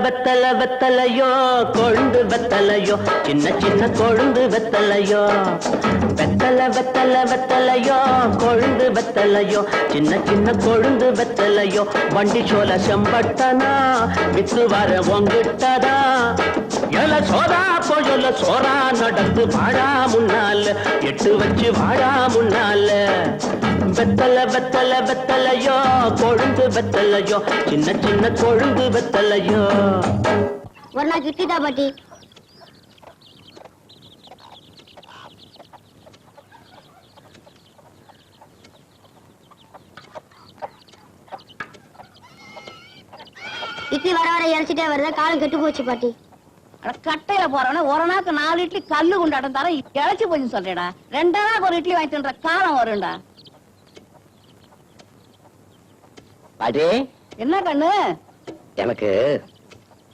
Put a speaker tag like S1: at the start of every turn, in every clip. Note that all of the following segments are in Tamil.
S1: வெத்தல வெத்தலையோ கொழுந்து வெத்தலையோ சின்ன சின்ன கொழுந்து வெத்தலையோ வெத்தலையோ கொழுந்து வெத்தலையோ சின்ன சின்ன கொழுந்து வெத்தலையோ வண்டி சோல செம்பட்டனா வித்து வர ஒங்கிட்டதா எல சோதா போயொல்ல சோரா நடந்து வாழா முன்னால எட்டு வச்சு வாழா முன்னால வெத்தலையோ கொழுந்து வெத்தலையோ சின்ன சின்ன கொழுந்து வெத்தலையோ
S2: ஒரு நாள் கிட்டிதா பாட்டி இட்லி வர வர இறைச்சிட்டே வருது காலம் கெட்டு போச்சு பாட்டி
S3: கட்டையில போறவன ஒரு நாக்கு 4 இட்லி கல்லு குண்டாட்டம் தர இழைச்சி போச்சு சொல்றேடா 2 நாளுக்கு ஒரு இட்லி வாங்கி தின்ற காலம் வரும்டா
S1: பாட்டி
S3: என்ன கண்ணு
S1: எனக்கு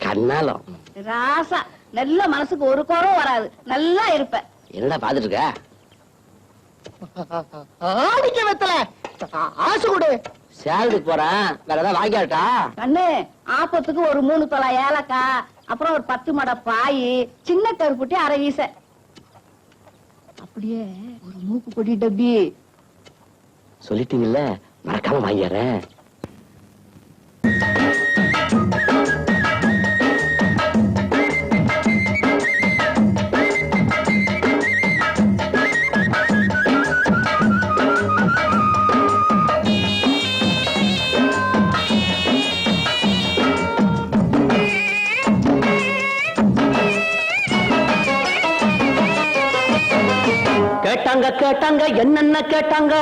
S1: கண்ணாலம்
S3: ராசா நல்ல மனசுக்கு ஒரு குறவும் வராது நல்லா இருப்ப
S1: என்னடா பாத்துட்டு இருக்க
S4: ஆடிக்க வெத்தல ஆசை கொடு
S1: சேலத்துக்கு போறேன் வேற ஏதாவது வாங்கியாட்டா
S3: கண்ணு ஆப்பத்துக்கு ஒரு 3 தொலை ஏலக்காய் அப்புறம் ஒரு 10 மடை பாய் சின்ன கருப்புட்டி அரை வீச அப்படியே ஒரு மூக்கு பொடி டப்பி
S1: சொல்லிட்டீங்கல்ல மறக்காம வாங்கிடுறேன் கேட்டாங்க என்னென்ன கேட்டாங்க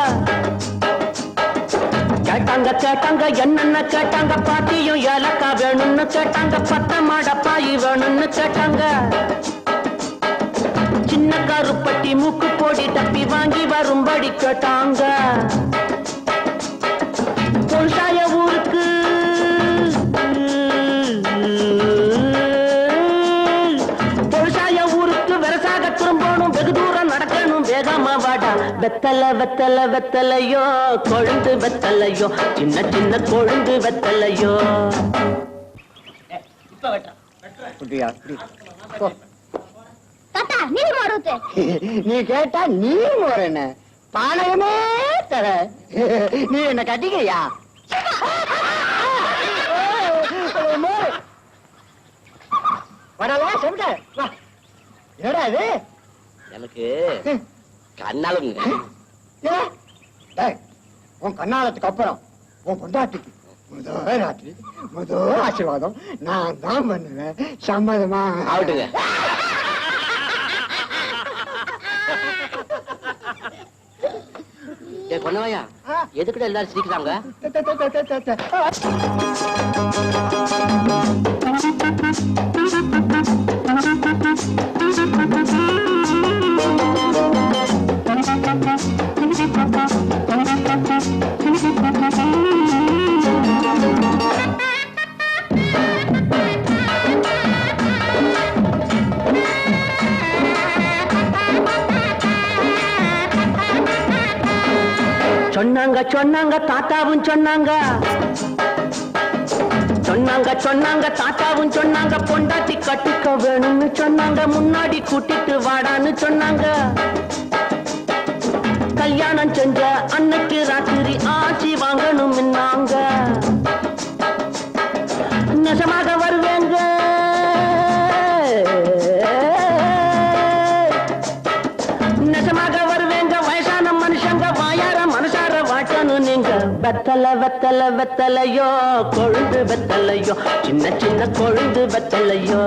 S1: என்னென்ன கேட்டாங்க பாட்டியும் ஏலக்கா வேணும்னு கேட்டாங்க 10 மாட பாய் வேணும்னு கேட்டாங்க சின்ன கருப்பட்டி மூக்கு போடி டப்பி வாங்கி வரும்படி கேட்டாங்க பொன்சாய ஊருக்கு வெரசாக திரும்பணும் வெகு தூரம் நடக்கணும் வேகமா வாடா வெத்தலையோ கொழுந்து வெத்தலையோ சின்ன சின்ன கொழுந்து வெத்தலையோ
S4: நீ கேட்டா நீ மோரன பாளையமே தர நீ என்ன கட்டிக்கையா வரலாம் சொல்லிட்ட வா ஏடா இது
S1: எனக்கு கண்ணாலம்
S4: உன் கண்ணாலத்துக்கு அப்புறம் உன் பொண்டாட்டிக்கு முதல் ராத்திரி முதல் ஆசீர்வாதம் நான் தான் பண்ணுவேன் சம்மதமா
S1: ஆகட்டுங்க கொன்னவையா எதுக்கிட்ட எல்லாரும் சிரிக்கிறாங்க சொன்னாங்க தாத்தாவும் சொன்னாங்க தாத்தாவும் சொன்னாங்க பொண்டாட்டி கட்டிக்க வேணும்னு சொன்னாங்க முன்னாடி கூட்டிட்டு வாடான்னு சொன்னாங்க கல்யாணம் செஞ்ச அன்னைக்கு ராத்திரி ஆட்சி வாங்கணும் நெசமாக வருவேங்க வயசான மனுஷங்க வாயார மனசார வாட்டணும் நீங்க வெத்தலையோ கொழுந்து வெத்தலையோ சின்ன சின்ன கொழுந்து வெத்தலையோ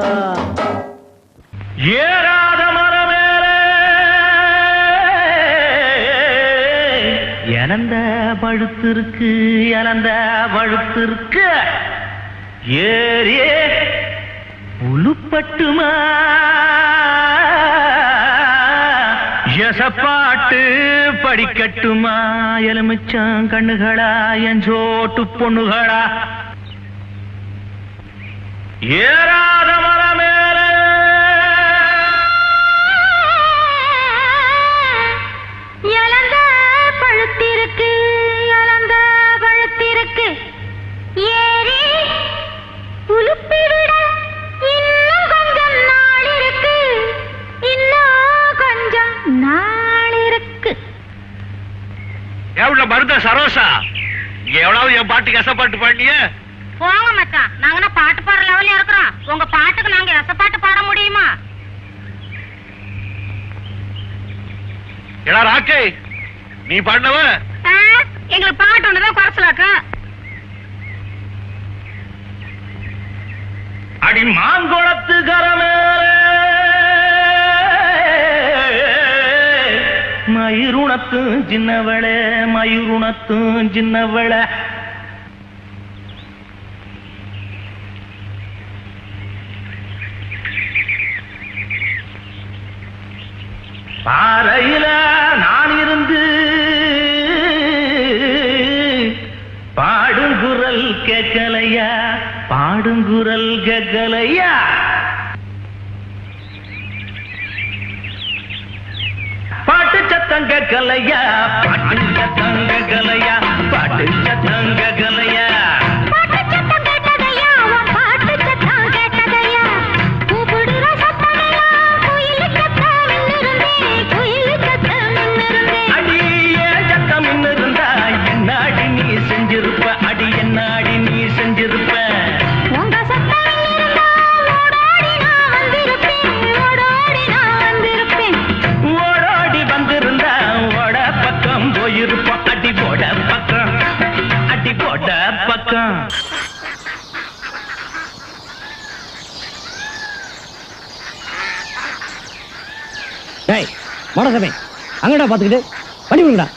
S5: ஏறாத மரமேலே இழந்த பழுத்திருக்கு ஏறியே உளுப்பட்டுமா எசப்பாட்டு படிக்கட்டுமா எலுமிச்சம் கண்ணுகளா என் சோட்டு பொண்ணுகளா ஏறாத மரமேலே
S2: இழந்த பழுத்திருக்கு ஏறி உலுப்பி விட
S5: என் பாட்டுக்கு எசப்பாட்டு பாடலையே.
S2: போங்க மச்சான், நாங்க பாட்டு பாடுற லெவல்ல இருக்கிறோம். உங்க பாட்டுக்கு நாங்க எசப்பாட்டு பாட முடியுமா?
S5: எடா ராக்கே, நீ பாடினவ
S2: எங்களுக்கு பாட்டு ஒண்ணுதான் குறைச்சலாக்கா.
S5: அடி மாங்குளத்து கரமே மயிருணத்து சின்னவளே, மயிருணத்து சின்னவள. பாறையில நான் இருந்து பாடுங்குரல் கேட்கலையா, பாடுங்குரல் கேட்கலையா. பாட்டு சத்தம் கேட்கலையா, பாட்டு சத்தம் கேட்கலையா, பாட்டு சத்தம் கேட்கலையா. அடி ஏன் சத்தம் இருந்தா என்னாடி நீ செஞ்சிருப்ப, அடி என்னாடி நீ செஞ்சிருப்ப. ஓடோடி வந்திருந்தா ஓட பக்கம் போயிருப்போம், அடி போட பக்கம், அடி போட பக்கம்.
S6: மடசபை அங்கடா பாத்துக்கிட்டு பண்ணி விடுங்கடா.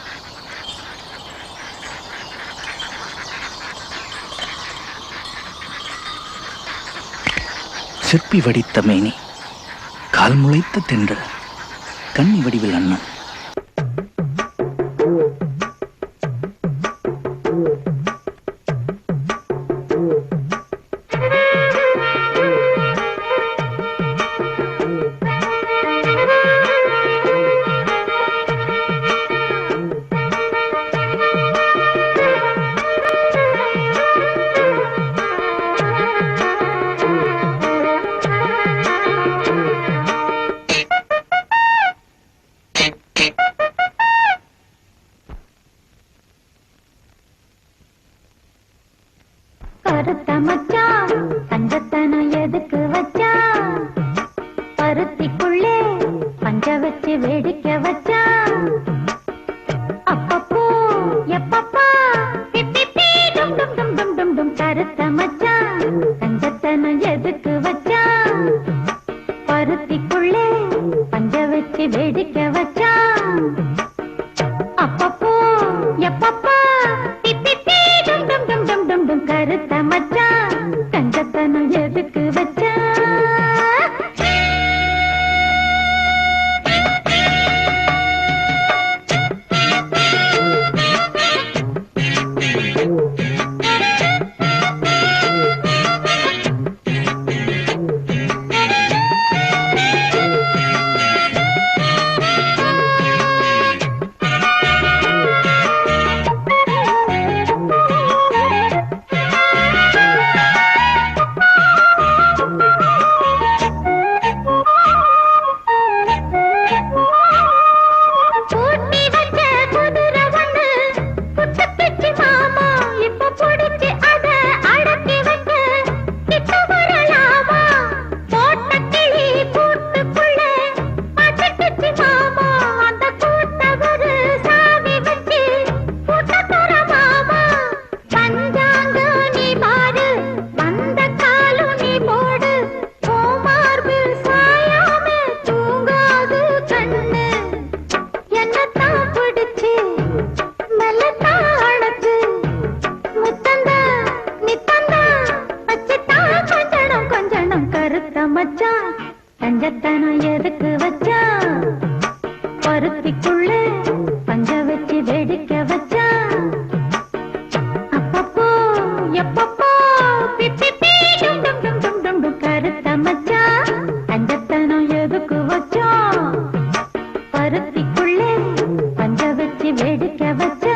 S7: சிற்பி வடித்த மேனி, கால் முளைத்த தென்றல், கன்னி வடிவில் அண்ணன்.
S2: கருத்த மச்சான் தங்கத்தனம் எதுக்கு வச்சா, பருத்திக்குள்ளே பஞ்ச வச்சு வேடிக்கை வச்சா. அப்பப்போ எப்பப்பா பிப்பி டும் டும் டும் டும் டும் டும். கருத்த மச்சான் தங்கத்தனம் எதுக்கு வச்சா, பருத்திக்குள்ளே பஞ்ச வச்சு வேடிக்கை வச்சா. அப்பப்போ எப்பப்பா பிப்பி டும் டும் டும் டும் டும் டும். கருத்த மச்சான் தங்கத்தனம் எதுக்கு வச்சா. தஞ்சத்தனம் எதுக்கு வச்சா, பருத்திக்குள்ளே பஞ்ச வச்சு வேடிக்கை வச்சா. அப்பப்போ எப்பப்போ பிப்பி டும் டும் டும் டும் டும் டும். கருத்த மச்சான் தஞ்சத்தனம் எதுக்கு வச்சா, பருத்திக்குள்ளே பஞ்ச வச்சு வேடிக்கை வச்சா.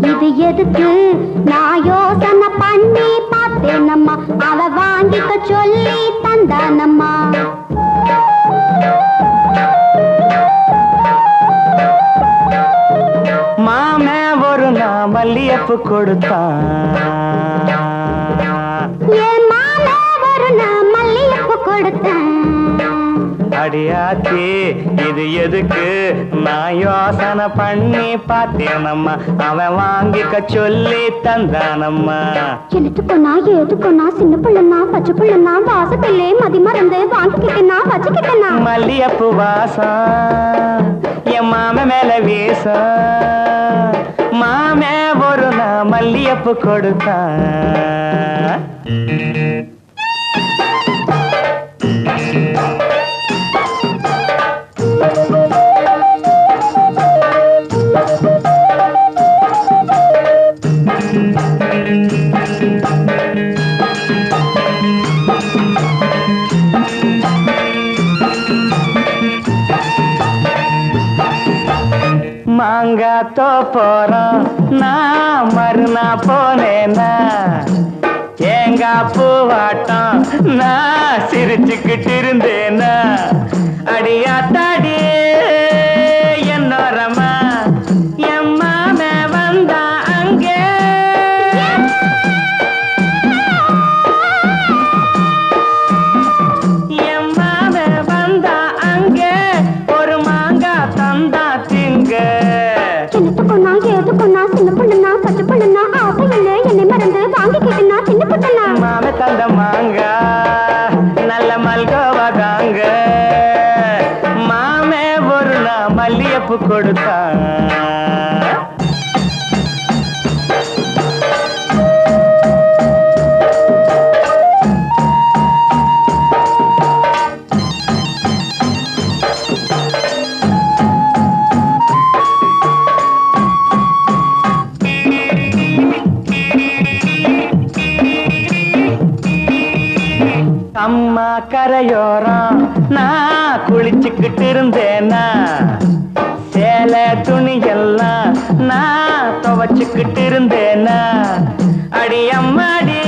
S2: இது எதுக்கு நான் யோசனை பண்ணி பார்த்தேனம்மா அவ வாங்கிக்க சொல்லி தந்தானம்மா
S5: மாமே ஒரு நான் மல்லியப்பு கொடுத்தான்
S2: என் மாமே ஒரு நான் மல்லியப்பு கொடுத்தேன்
S5: அடியாச்சி இது எதுக்கு நான் யோசனை பண்ணி பார்த்தேனம்மா அவன் வாங்கிக்க சொல்லி தந்தானம்மா
S2: எழுத்துக்கொன்னா ஏதுக்கொன்னா சின்ன பிள்ளைனா பச்சை பிள்ளைனா வாசத்திலே மதி மறந்து வாங்கிக்கிட்டனா வச்சுக்கிட்டனா
S5: மல்லியப்பு வாசம் என் மாம மேல வீசம் மாமே ஒரு நான் மல்லியப்பு கொடுத்தான் மாங்காத்தோ போறோம் நான் மறுநா போனேனா தேங்காய் பூவாட்டம் நான் சிரிச்சுக்கிட்டு இருந்தேனா அடியாத்தாடி என்னோரமா என் மாமே வந்தா அங்கே என் மாமே வந்தா அங்கே ஒரு மாங்காய் தந்தா திங்க
S2: எழுத்துக்கொன்னா ஏதுக்கொன்னா சின்ன பிள்ளைனா பச்சை பிள்ளைனா ஆசையிலே என்னை மறந்து வாங்கிக்கிட்டனா சின்ன பிள்ளைனா
S5: மாமே தந்த மாங்கா நல்ல மல்கோவா தாங்க மாமே ஒரு நான் மல்லியப்பு கொடுத்தான் அம்மா கரையோரம் நான் குளிச்சுக்கிட்டு இருந்தேனா சேலை துணியெல்லாம் நான் துவச்சுக்கிட்டு இருந்தேனா அடி அம்மாடி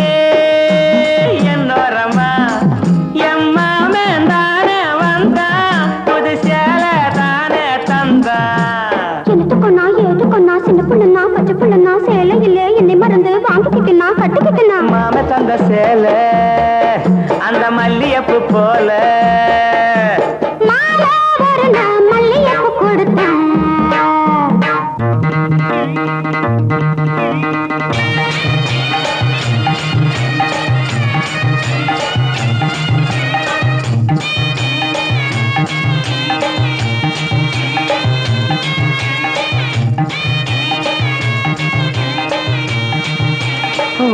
S5: என்னோரமா என் மாமன் தானே வந்தா புது சேலை தானே தந்தா
S2: எழுத்துக்கொன்னா ஏதுக்கொன்னா சின்ன பிள்ளைனா பச்சை பிள்ளைனா சேலையிலே என்னை மறந்து வாங்கிக்கிட்டனா கட்டிக்கிட்டனா
S5: மாம தந்த சேலை அந்த மல்லியப்பு போல
S2: மாலை ஒரு நான் மல்லியப்பு கொடுத்தேன்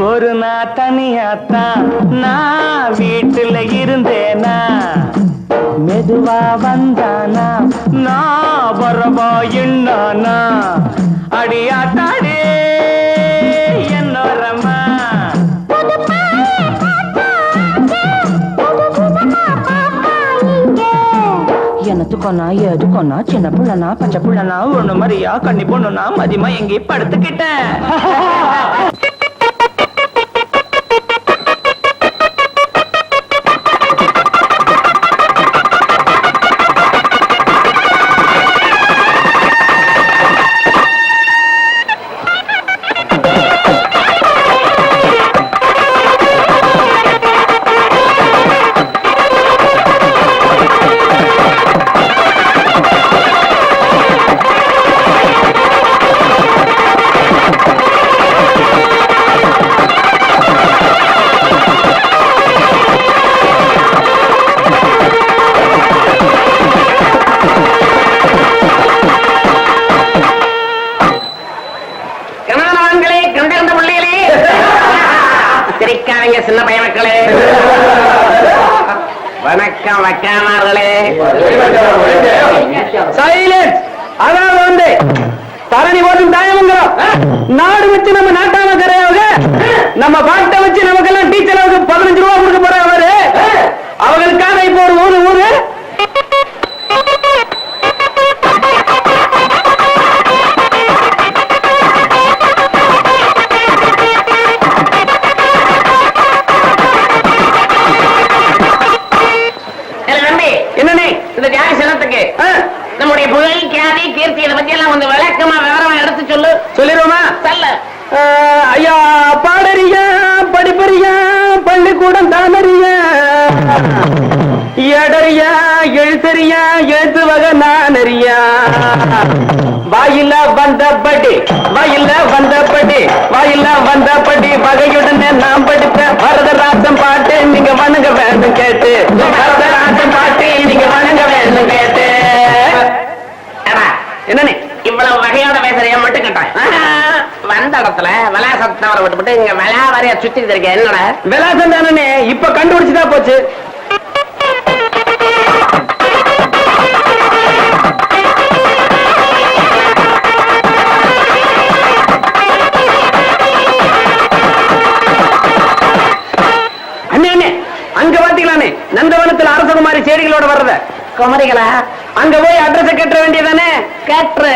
S5: ஒரு நாள் தனியாத்தான் நான் வீட்டுல இருந்தேனா மெதுவா வந்தானா நான் வரவா என்னானா அடியாத்தாடே என்னோரமா எனத்துக்கொன்னா எதுக்கொன்னா சின்ன புள்ளனா பச்சை புள்ளனா ஒண்ணு மாதிரியா கண்ணி பொண்ணுனா மதியமா எங்கேயும் படுத்துக்கிட்டேன் சின்ன பையன் மக்களே வணக்கம் வக்காமார்களே சைலன்ஸ் அதாவது வந்து தரணி போதும் தாயமங்கலம் நாடு வச்சு நம்ம நாட்டாம கரையாவது நம்ம பாட்டை வச்சு நமக்கெல்லாம் டீச்சர் 15 ரூபா கொடுக்க போறாங்க அவங்களுக்காக இப்போ ஒரு ஊரு அறியா எழுத்து வகை நான் அறியா வாயில வந்தபடி வகையுடனே நாம் படித்த வரதராசன் பாட்டு நீங்க வணங்க வேண்டும் கேட்டு வரதராசன் பாட்டு நீங்க வணங்க வேண்டும் கேட்டு என்னன்னு
S8: இவ்வளவு வகையோட பேசுறிய மட்டும் கேட்டேன் வந்த இடத்துல விலாசத்தை தவற விட்டுவிட்டு இங்க விலா வரைய சுத்திட்டு இருக்க என்னடா
S5: விலாசம் தானே இப்ப கண்டுபிடிச்சுதான் போச்சு. அங்க பாத்தீங்களானே நந்தவனத்தில் அரசகுமாரி செடிகளோட வர்றத
S8: குமரிகளா
S5: அங்க போய் அட்ரஸ் கேட்ட வேண்டியதானே
S8: கேட்டு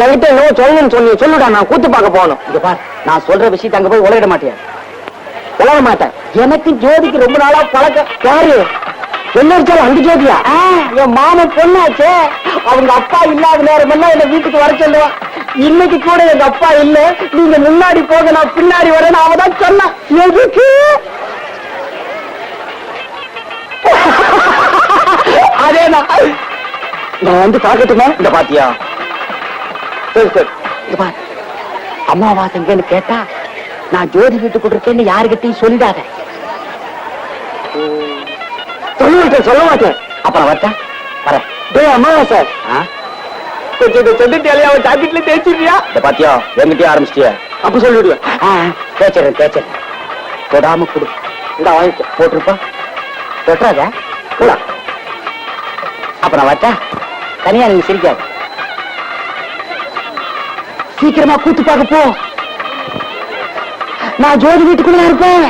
S5: என்கிட்ட என்னவோ சொல்லணும்னு சொல்லுடா, நான் கூத்து பார்க்க போகணும். இங்க பார், நான் சொல்ற விஷயத்தை அங்க போய் உலகிட மாட்டேன். எனக்கு ஜோதிக்கு ரொம்ப நாளா பழக்கம். யாரு என்ன அந்த ஜோதியா? என் மாமன் பொண்ணாச்சே. அவங்க அப்பா இல்லாத நேரமெல்லாம் என்ன வீட்டுக்கு வர சொல்லுவான். இன்னைக்கு கூட எங்க அப்பா இல்ல, நீங்க முன்னாடி போக நான் பின்னாடி வரேன்னு அவதான் சொன்னான். எதுக்கு? அதேதான். நான் வந்து பார்க்கட்டுமா? இந்த பாத்தியா? சரி சரி, இங்க பாரு, அம்மாவாசைங்கன்னு கேட்டா நான் ஜோதி வீட்டுக்கு இருக்கேன்னு யாருக்கிட்டையும் சொல்லிடாத. சொல்ல மாட்டேன். அப்புறம் வரட்டா வரேன். அம்மாவாசை கொஞ்சம் சொல்லிட்டு அலையாவ ஜாக்கெட்ல தேய்ச்சிருக்கியா? இந்த பாத்தியா எங்கிட்டே ஆரம்பிச்சிட்டியா? அப்ப சொல்லிடுவேன். தேய்ச்சிடுறேன். தொடாம கொடு. இந்த வாங்கிக்க போட்டிருப்பா. தொட்டாத கூட. அப்புறம் வரட்டா. தனியா நீங்க சிரிக்காது. சீக்கிரமா கூத்து பார்க்க போ. நான் ஜோதி வீட்டுக்குள்ள இருப்பேன்.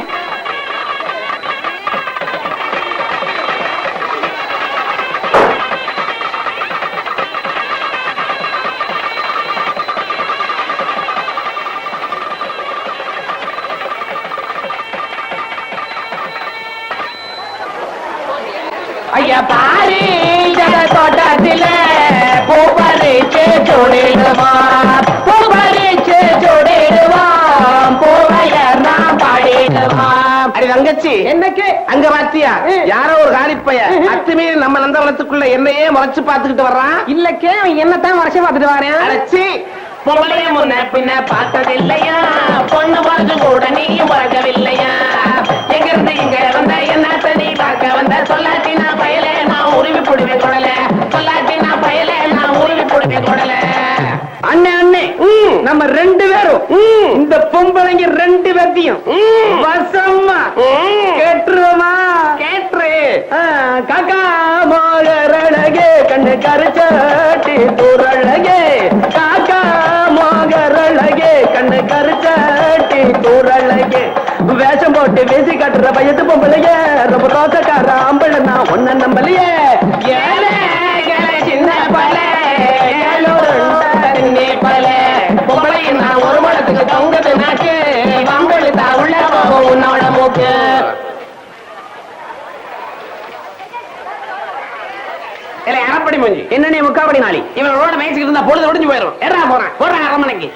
S8: ஐயா பாரி ஜட தோட்டத்தில பூப்பறிச்சு ஜோடிடுவான், பூப்பறிச்சு ஜோடிடுவான், பூவையர் நான் பாடிடுவான். அடி தங்கச்சி, என்னக்கு அங்க பாத்தியா யாரோ ஒரு காலிப்பைய அத்துமீறி நம்ம நந்தவனத்துக்குள்ள என்னையே முறைச்சு பாத்துக்கிட்டு வர்றான். இல்லக்கே என்னத்தான் முறைச்சு பாத்துட்டு வரேன். அடைச்சி பொங்கலைய முன்ன பின்ன பார்த்ததில்லையா, பொண்ணு பார்த்து கூட நீயும் பார்க்கவில்லையா, எங்க இருந்து இங்க வந்த என்ன நீ பார்க்க வந்த, சொல்லாட்டினா பயல நான் உருவி போடுவேன் கொடல, சொல்லாட்டினா பயல நான் உருவி போடுவேன் கொடல.
S5: அண்ணே நம்ம ரெண்டு பேரும் இந்த பொம்பளைங்க ரெண்டு பேர்த்தையும் வசமா கேட்டுருவோமா? கேட்டு காக்கா மோகரழகே கண்ணு கருச்சாட்டி தூரழகே, காக்கா மோகரழகே கண்ணு கருச்சாட்டி தூரழகே, வேஷம் போட்டு வீசி காட்டுற வயது பொம்பளைய ரொம்ப ரோசக்கார ஆம்பளை நான் ஒன்ன நம்பலையே. ஏழை சின்ன பல பொம்பளை நான் ஒரு மடத்துக்கு தொங்குது நாக்கு, வம்பெழுத்தா உள்ள போகும் உன்னோட மூக்கு. அரைப்படி மூஞ்சி என்ன முக்காப்படி நாளி இவனோட மேய்ச்சிக்கிட்டு இருந்தா பொழுது ஒடிஞ்சு போயிடும். எறா போறான் அரமனைக்கு.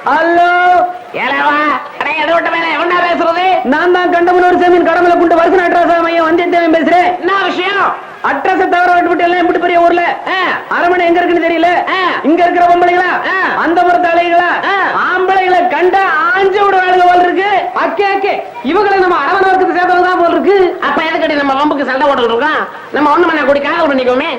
S5: ஹலோ ஏலவா அடே எதை விட்ட மேல எவனா பேசுறது? நான் தான் கண்டமனூர் சேமியின் கடமலை குண்டு வருஷம் அட்ரஸ் மையம் வந்தியத்தேவன் பேசுறேன். என்ன விஷயம்? அட்ரஸ் தவிர விட்டு எல்லாம் எப்படி பெரிய ஊர்ல அரமனை எங்க இருக்குன்னு தெரியல. இங்க இருக்கிற பொம்பளைங்களா அந்த புறத்து அலைகளா ஆம்பளைகளை கண்டா ஆஞ்சு விட வேலைங்க போல் இருக்கு. அக்கே இவங்களை நம்ம அரவணவர்க்கு சேர்ந்ததுதான் போல் இருக்கு. அப்ப எதுக்கடி நம்ம வம்புக்கு சண்டை போட்டுக்கிட்டு இருக்கோம்? நம்ம ஒண்ணு மணி கூடி காவல் பண்ணிக்கோமே.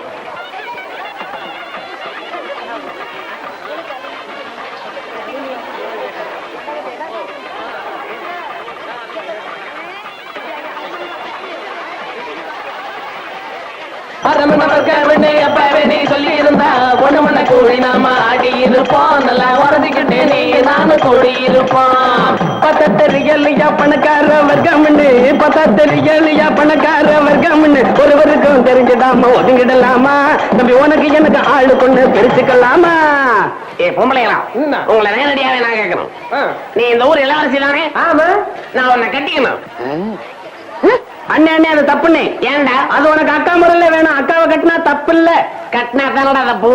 S5: சொல்லி இருந்தா பொண்ணு மண்ண கூடி நாம ஆடி இருப்போம், நல்லா உறதிக்கிட்டே நீ நானும் கூடி இருப்போம். பத்த தெரியலையா பணக்கார வர்க்கம்னு, பத்த தெரியலையா பணக்கார வர்க்கம்னு ஒருவருக்கும் தெரிஞ்சிடாம ஒதுங்கிடலாமா? தம்பி உனக்கு எனக்கு ஆளு கொண்டு பிரிச்சுக்கலாமா? ஏ பொம்பளைங்களா, உங்களை நேரடியாவே நான் கேட்கணும். நீ இந்த ஊர் இளவரசி தானே? ஆமா. நான் உன்னை கட்டிக்கணும். அண்ணே அண்ணே அது தப்புண்ணே.
S8: ஏன்டா
S5: அது உனக்கு அக்கா முறையில வேணும். அக்காவை கட்டினா தப்பு இல்ல.
S8: கட்டினா தானடா தப்பு.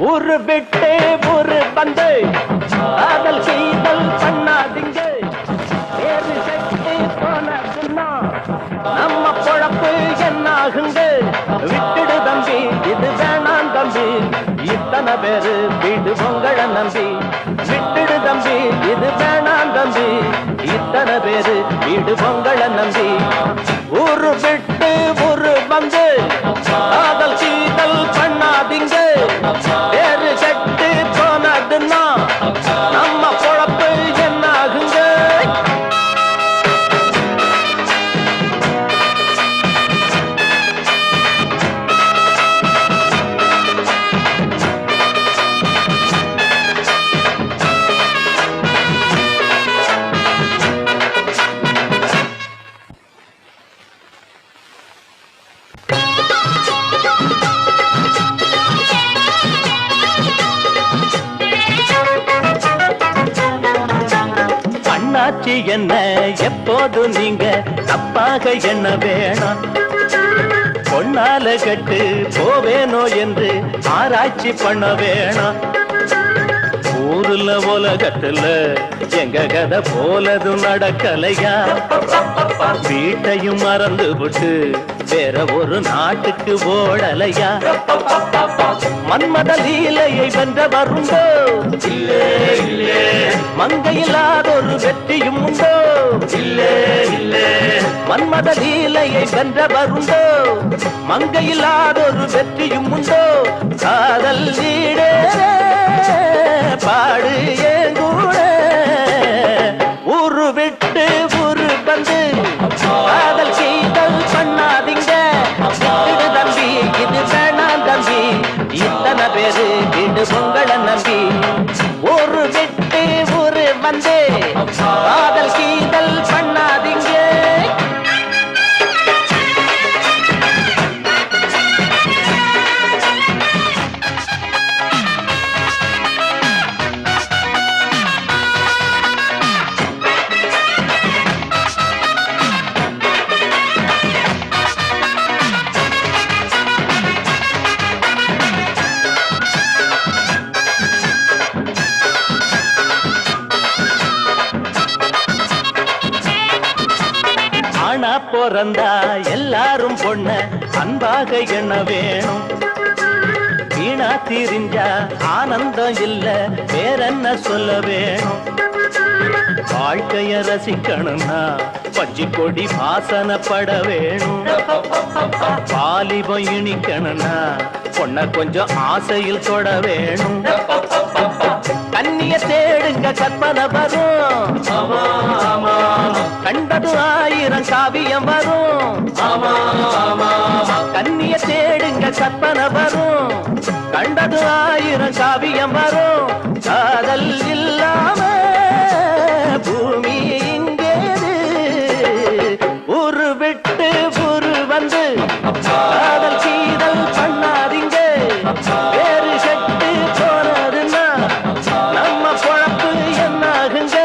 S1: ஊரு விட்டு ஊரு வந்து காதல் செய்தல் பண்ணாதீங்க. வேறு சக்தி போனதுன்னா நம்ம பொழப்பு என்னாகுங்க. விட்டுடு தம்பி, இது வேணாம் தம்பி, இத்தனை பேரு வீடு பொங்கல நம்பி. விட்டுடு தம்பி, இது வேணாம் தம்பி, இத்தனை பேரு வீடு பொங்கல நம்பி. ஊரு விட்டு ஊரு வந்து காதல் செய்தல் பண்ணாதீங்க. வேறு கட்டு போனதுன்னா நம்ம பொழப்பு என்னாகுங்க. அண்ணாச்சி என்ன எப்போது நீங்க தப்பாக என்ன வேணாம். பொன்னால கட்டு போவேனோ என்று ஆராய்ச்சி பண்ண வேணாம். ஊருல உலகத்துல எங்க கதை போலது நடக்கலையா. வீட்டையும் மறந்து விட்டு வேற ஒரு நாட்டுக்கு ஓடலையா. மன்மத லீலையை வென்ற வருண்டோ இல்லே இல்லே. மங்கையில்லாத ஒரு வெற்றியும் உண்டோ இல்லே இல்லே. மன்மத லீலையை வென்ற வருண்டோ மங்கையில்லாத ஒரு வெற்றியும் உண்டோ. காதல் நீடே பாடு ஏங்கூட. ஊரு விட்டு ஊரு வந்து காதல் செய்தல் பண்ணாதீங்க. விட்டுடு தம்பி, இது வேணாம் தம்பி, இத்தனை பேரு வீடு பொங்கல நம்பி. ஊரு விட்டு ஊரு வந்து காதல் செய்தல் பண்ணாதீங்க. ஆனா பிறந்தா எல்லாரும் பொண்ண அன்பாக எண்ண வேணும். வீணா திரிஞ்சா ஆனந்தம் இல்ல, வேறென்ன சொல்ல வேணும். வாழ்க்கைய ரசிக்கணும்னா பஞ்சி கொடி வாசனப்பட வேணும். வாலிபம் இனிக்கணும்னா பொண்ண கொஞ்சம் ஆசையில் தொட வேணும். கண்ணிய தேடுங்க கற்பனை வரும். கண்டது 1000 காவியம் வரும். கண்ணிய தேடுங்க கற்பனை வரும். கண்டது 1000 காவியம் வரும். காதல் இல்லாம பூமி இங்கேது. ஊரு விட்டு ஊரு வந்து காதல் சீதல் பண்ணாதீங்க. வேறு கட்டு போனதுன்னா நம்ம பொழப்பு என்னாகுங்க.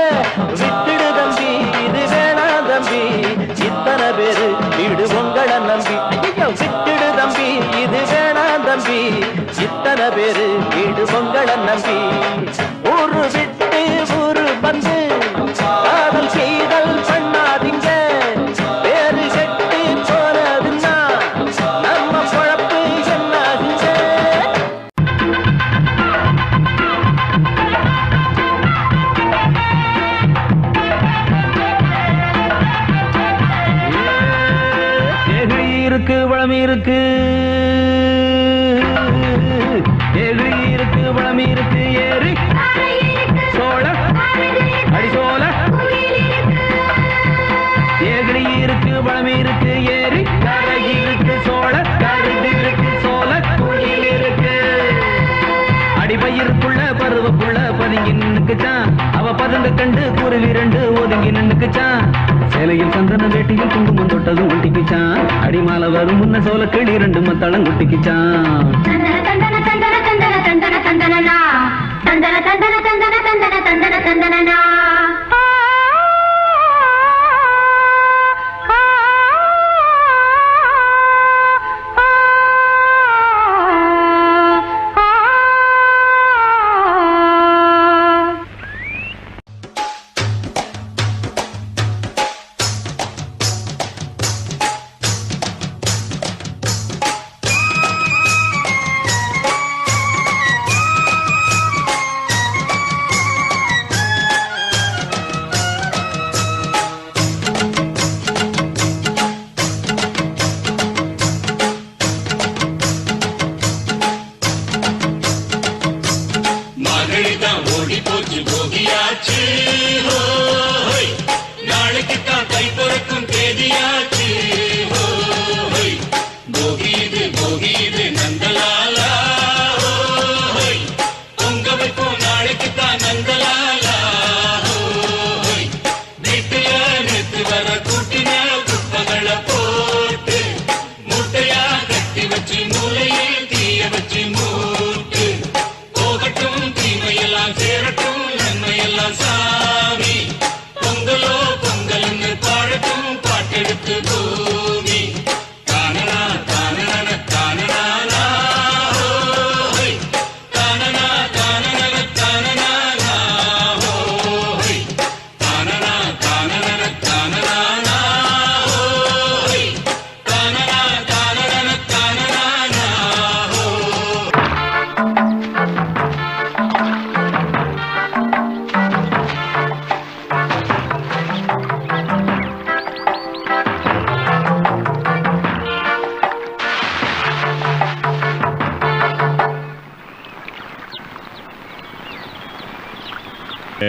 S1: விட்டுடு தம்பி, இது வேணாம் தம்பி, இத்தனை பேரு வீடு பொங்கல நம்பி. விட்டுடு தம்பி, இது வேணாம் தம்பி, இத்தனை பேரு வீடு பொங்கல நம்பி. ஊரு
S5: பழம் இருக்கு, எகிரி இருக்கு, பழம் இருக்கு, ஏறி சோழ அடிசோல, எகிரி இருக்கு, பழம் இருக்கு, ஏறி கரை இருக்கு, சோழ கருது இருக்கு, சோழ குயில் இருக்கு. அடிபயிருக்குள்ள பருவக்குள்ள பதுங்கி நின்னுக்குச்சான், அவ பதுங்க கண்டு குருவி ரெண்டு ஒதுங்கி நின்னுக்குச்சான். சேலையில் சந்தன வேட்டியில் குங்குமம் தொட்டதும் ஒட்டிக்குச்சான், அடிமால வரும் முன்ன சோல கிளி ரெண்டு மத்தளம் குட்டிக்குச்சான்.
S2: தந்தன தந்தன தந்தன தந்தன தந்தன தந்தனனா, தந்தன தந்தன தந்தன தந்தன தந்தன தந்தனனா.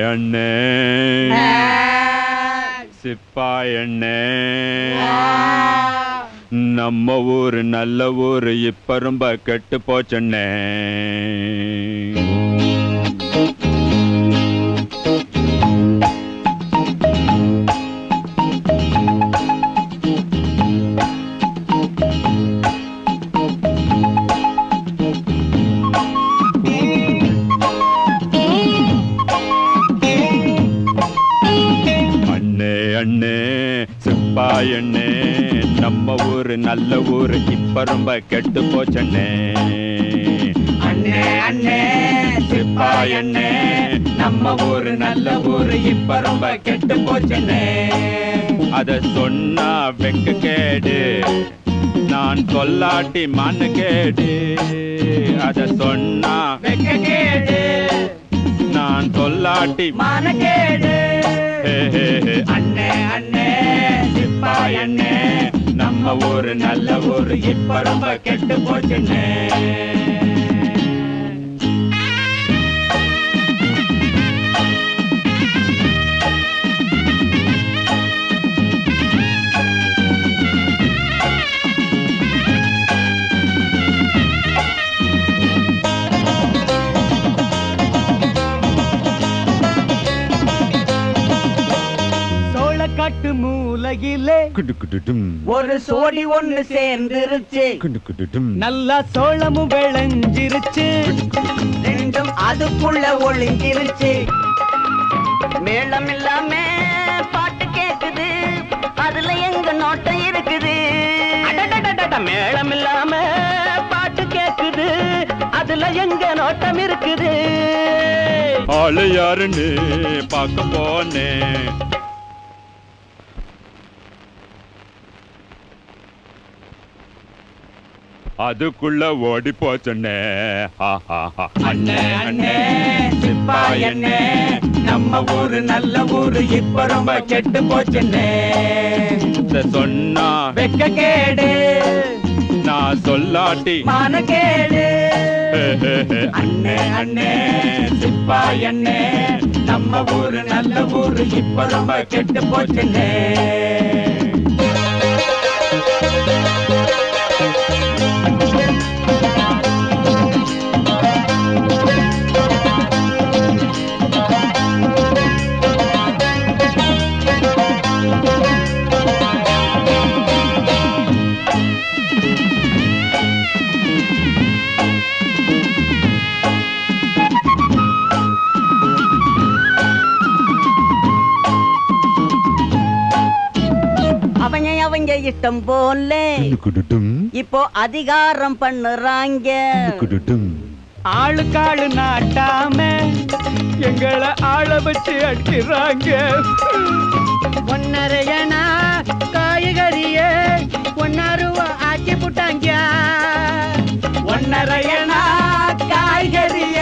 S9: எண்ணே சிப்பாய் எண்ணே, நம்ம ஊரு நல்ல ஊரு இப்ப ரொம்ப கெட்டு போச்சண்ணே. சிப்பாயண்ணே, நம்ம ஊரு நல்ல ஊரு இப்ப ரொம்ப கெட்டு போச்சண்ணே.
S8: அண்ணே அண்ணே சிப்பாயண்ணே, நம்ம ஊரு நல்ல ஊரு இப்ப ரொம்ப கெட்டு போச்சண்ணே.
S9: அத சொன்னா வெக்க கேடு, நான் சொல்லாட்டி மண்ணு கேடு. அத சொன்னா
S8: வெக்க கேடு,
S9: நான் சொல்லாட்டி
S8: மான கேடு. அண்ணே அண்ணே சிப்பாயண்ணே, நம்ம ஊரு நல்ல ஊரு இப்ப ரொம்ப கெட்டு போச்சுண்ணே.
S5: காட்டு மூலையிலே
S8: ஒரு சோடி ஒண்ணு சேர்ந்துருச்சு,
S5: நல்லா சோளமும் விளைஞ்சிருச்சு,
S8: ரெண்டும் அதுக்குள்ள ஒளிஞ்சிருச்சு.
S3: மேளம் இல்லாம பாட்டு கேக்குது, அதுல எங்க நோட்டம் இருக்குது.
S5: மேளம் இல்லாம பாட்டு கேக்குது, அதுல எங்க நோட்டம் இருக்குது.
S9: ஆளு யாருன்னு பார்க்க போனேன், அதுக்குள்ள ஓடி போச்சண்ணே.
S8: அண்ணே அண்ணே சிப்பாயண்ணே, நம்ம ஊரு நல்ல ஊரு இப்ப ரொம்ப கெட்டு போச்சுண்ணே.
S9: சொன்னா
S8: வெக்க கேடு,
S9: நான் சொல்லாட்டி
S8: மான கேடு
S9: அண்ணே அண்ணே சிப்பாய் அண்ணே நம்ம ஊரு நல்ல ஊரு இப்ப ரொம்ப கெட்டு போச்சுன்னே
S8: அவங்க இஷ்டம் போல இப்போ அதிகாரம் பண்ணுறாங்க
S9: ஆளுக்காளு நாட்டாம எங்களை ஆள வச்சு அடிக்கிறாங்க
S8: ஒன்னரையனா காய்கறிய ஒன்னருவா ஆக்கி புட்டாங்க ஒன்னரையனா காய்கறிய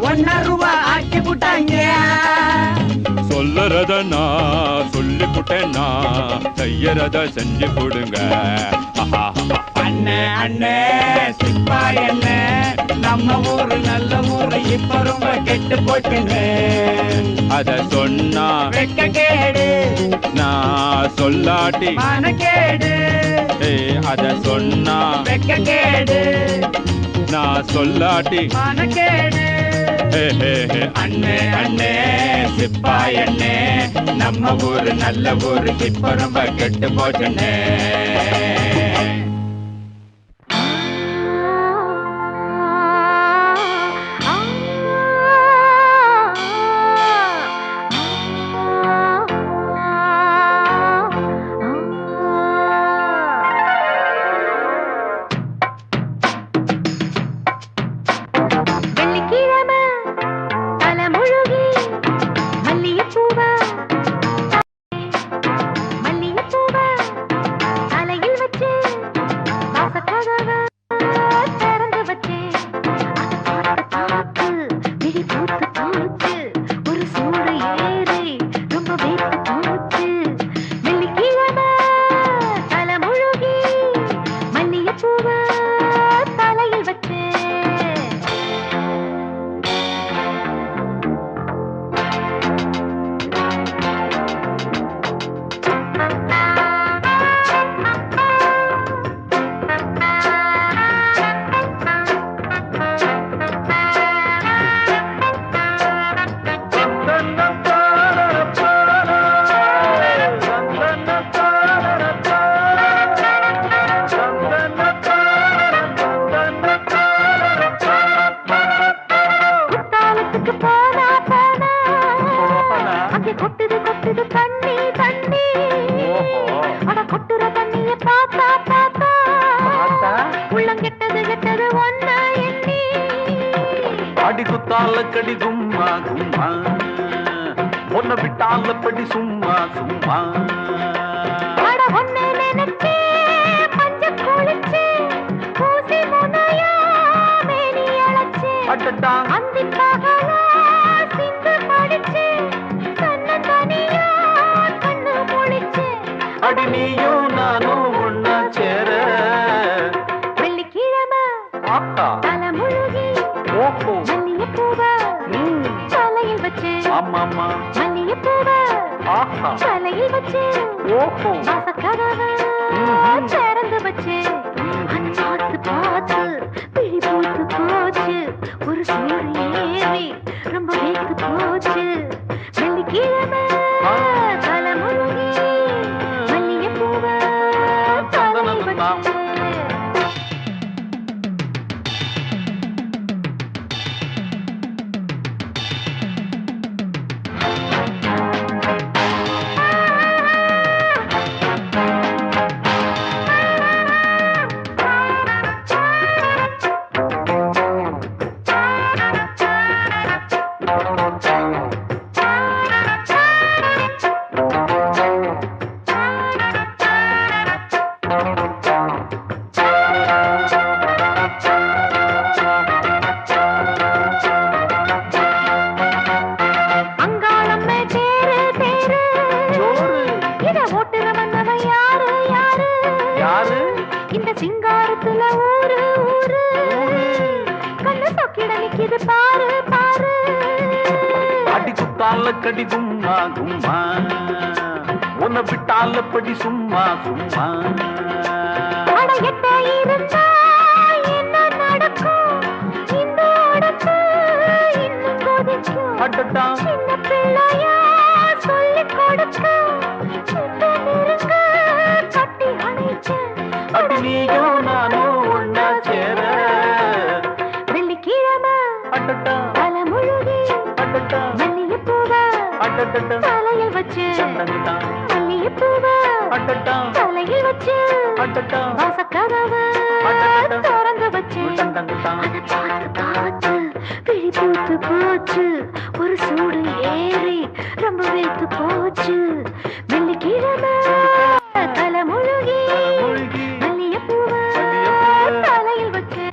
S8: ஒன்னருவா ஆக்கி புட்டாங்க
S9: சொல்லறத நான் சொல்லி புட்டேன்னா செய்யறத செஞ்சு போடுங்க
S8: அண்ணே அண்ணே சிப்பாய் அண்ணே நம்ம ஊரு நல்ல ஊரு இப்ப ரொம்ப கெட்டு போச்சுங்க
S9: அத சொன்னா
S8: வெக்க கேடு
S9: நான் சொல்லாட்டி
S8: மனக்கேடு
S9: அத சொன்னா
S8: வெக்க கேடு
S9: நான் சொல்லாட்டி
S8: மனக்கேடு
S9: அண்ணே அண்ணே சிப்பாய் அண்ணே நம்ம ஊரு நல்ல ஊரு இப்ப ரொம்ப கெட்டு போச்சுன்னே
S5: கடி சும்மா சும்மா ஒன்ன விட்டால படி சும்மா சும்மா அடி நீயும் நானும் ஒன்னா சேர
S2: வெள்ளிக்கிழமை தலைமுழுகி
S5: ஓஹோ
S2: தலையில் வச்சு
S5: ஆமாமா
S2: மல்லிகைப்பூவை
S5: ஆஹா
S2: தலையில் வச்சு
S5: ஓஹோ
S2: வாசக்கதவை திறந்து வச்சு பார்த்து பார்த்து பிழி பூத்து போச்சு ஒரு சீரு ஏறி ரொம்ப வேத்து போச்சு வெள்ளிக்கிழமை தலைமுழுகி மல்லிகைப்பூவை தலையில் வச்சு
S10: கடி கும்மா கும்மா உன்னை விட்டால் எப்படி சும்மா சும்மா அடடா அடி நீயும் நானும் ஒன்னா சேர
S2: வெள்ளிக்கிழமை
S10: அடடா
S2: தலைமுழுகி
S10: அடடா
S2: மல்லிகைப்பூவ
S10: அடடா
S2: தலையில் வச்சு
S10: சந்தனதா
S2: மல்லிகைப்பூவ
S10: அடடா
S2: தலையில் வச்சு
S10: அடடா
S2: வாசக்கதவு
S10: அடடா
S2: திறந்து வச்சு
S10: தந்தங்கதா
S2: பார்த்து விழி பூத்து போச்சு ஒரு சூடு ஏறி ரொம்ப வைத்து போச்சு வெள்ளிக்கிழமை தலைமுழுகி
S10: மூழ்கி
S2: மல்லிகைப்பூவ தலையில் வச்சு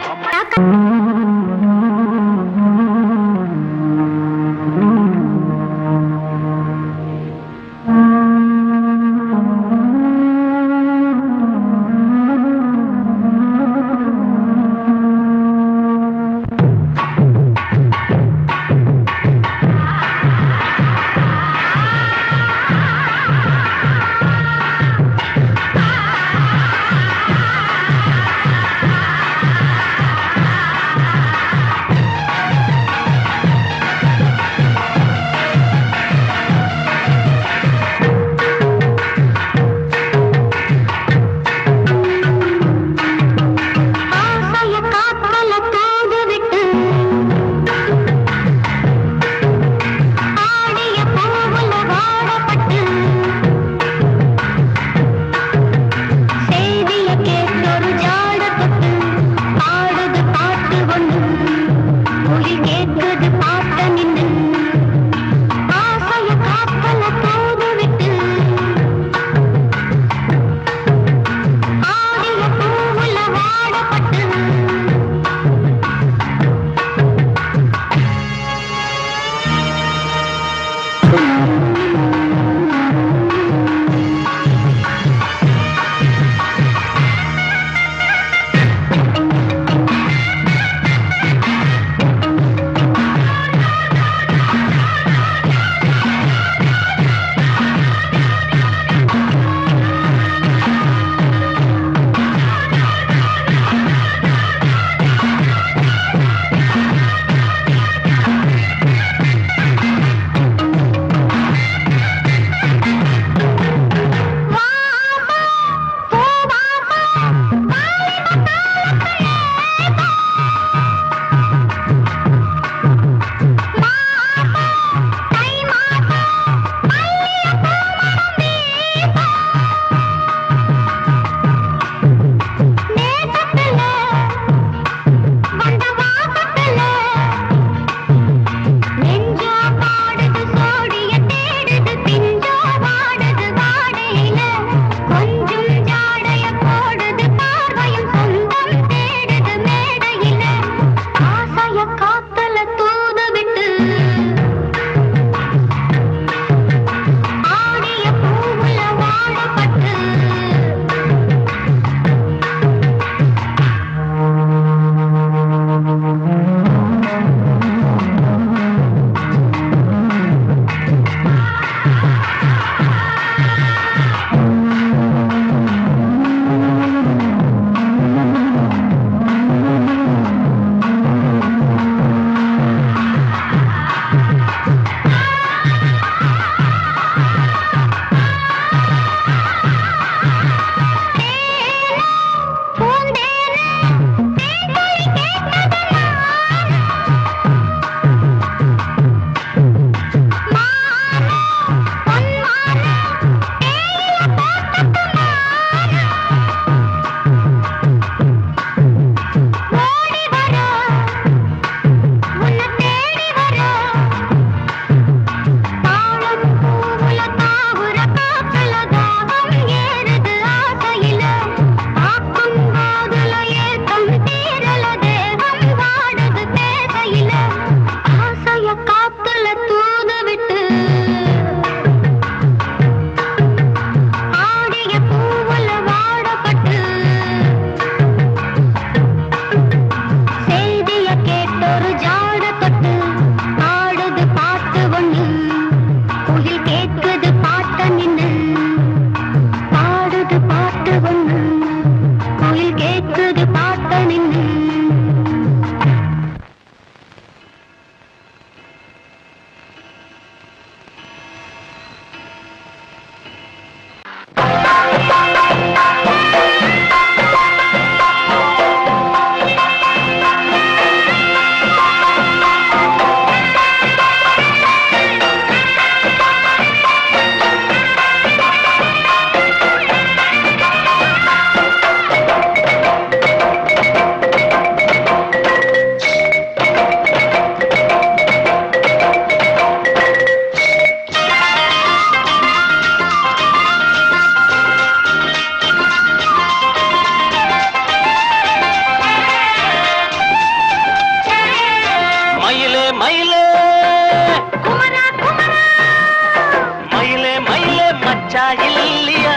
S1: மச்சா இல்லையா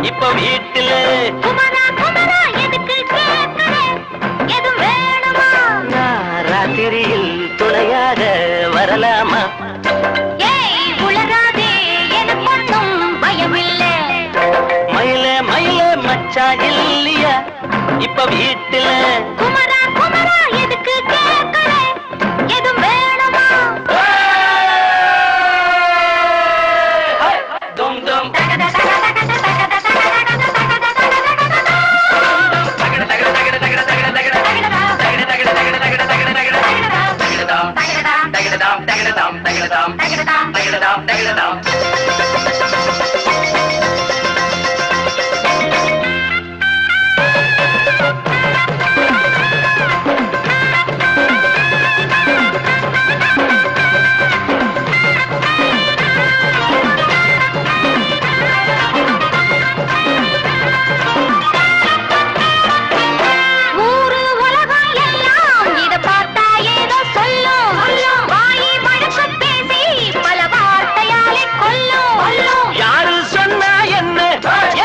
S1: இப்ப வீட்டுல
S2: குமரா குமரா எதுக்கு கேட்கிற எதுவும் வேணுமா
S1: ராத்திரியில் துணையாக வரலாமா
S2: ஏய் உளராதே எனக்கு ஒண்ணும் பயமில்லை
S1: மயில மயில மச்சா இல்லையா இப்ப வீட்டுல
S2: குமரா குமரா எதுக்கு கேட்கிற எதுவும் வேணுமா
S1: தும் தும்
S2: ஊரு உலகம் எல்லாம் இத பார்த்தா ஏதோ சொல்லும் வாயை வழக்கு பேசி பல வார்த்தையாலே கொல்லும்
S1: யாரு சொன்னா என்ன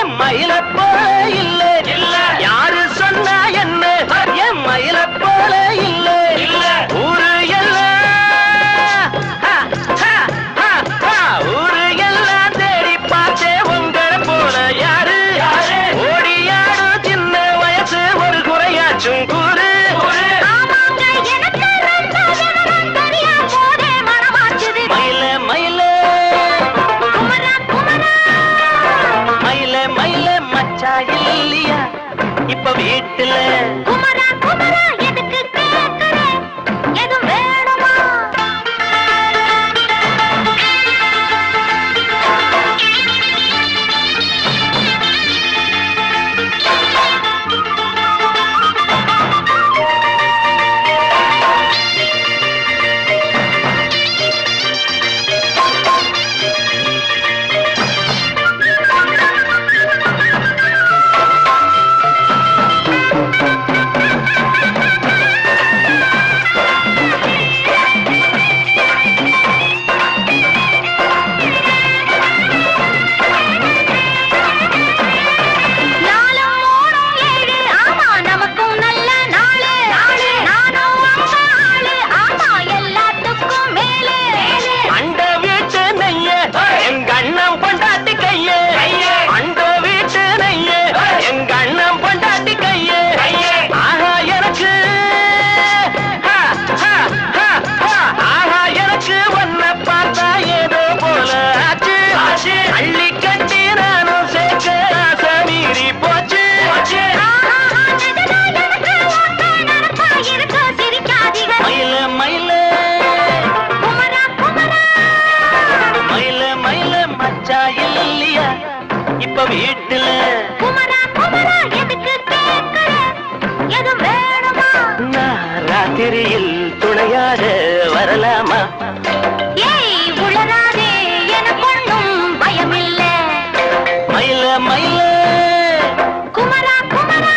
S1: என் மயில போல இல்ல இல்ல யாரு சொன்னா என்ன என் மயில போல இல்ல இல்ல ஊரு எல்லாம் ஊரு எல்லாம் தேடி பார்த்தே உங்களை போல யாரு ஓடியாடும் சின்ன வயசு ஒரு குறையாச்சும் கூறு
S2: ஆமாங்க எனக்கு ரொம்ப விவரம் தெரியா போதே மனமாச்சுது
S1: மயில மயில
S2: குமரா குமரா
S1: மயில மயில மச்சா இல்லையா இப்ப வீட்டுல
S2: குமரா குமரா எதுக்கு கேட்கிற எதுவும் வேணுமா நாளும் ஓடும் ஏழு ஆமா நமக்கும் நல்ல நாளு நானும் அங்க ஆளு ஆமா எல்லாத்துக்கும் மேலே
S1: அண்ட வீட்டு நெய்ய எங்க அண்ணன் பொண்டாட்டி கைய அண்ட வீட்டு நெய்ய எங்க அண்ணன் பொண்டாட்டி கைய ஆஹா எனக்கு ஆஹா எனக்கு ஒன்ன பார்த்தா ஏதோ போல ஆச்சு அள்ளி கட்டி நானும் சேர்க்க ஆசை மீறி போச்சு மயில மயில
S2: குமரா குமரா
S1: மயில மயில மச்சா இல்லையா இப்ப வீட்டுல
S2: குமரா குமரா எதுக்கு கேட்கிற எதுவும் வேணுமா
S1: ராத்திரியில் துணையாக வரலாமா
S2: ஏய் உளராதே எனக்கு ஒண்ணும் பயமில்லை
S1: மயில மயில
S2: குமரா குமரா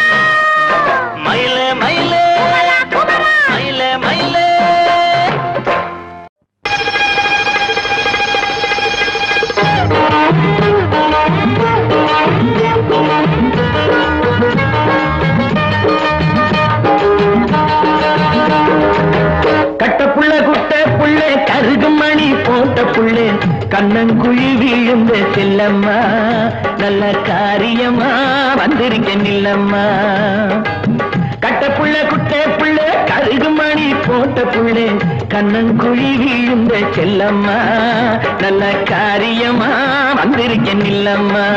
S1: மயில மயில
S2: குமரா
S1: மயில மயில கட்ட புள்ள குட்ட புள்ள கருகு மணி போட்ட புள்ள கண்ணங்குழி விழுந்த செல்லம்மா நல்ல காரியமா வந்திருக்க நில்லம்மா கட்ட புள்ள குட்ட புள்ள கருகு மணி போட்ட புள்ள கண்ணங்குழி விழுந்த செல்லம்மா நல்ல காரியமா வந்திருக்க நில்லம்மா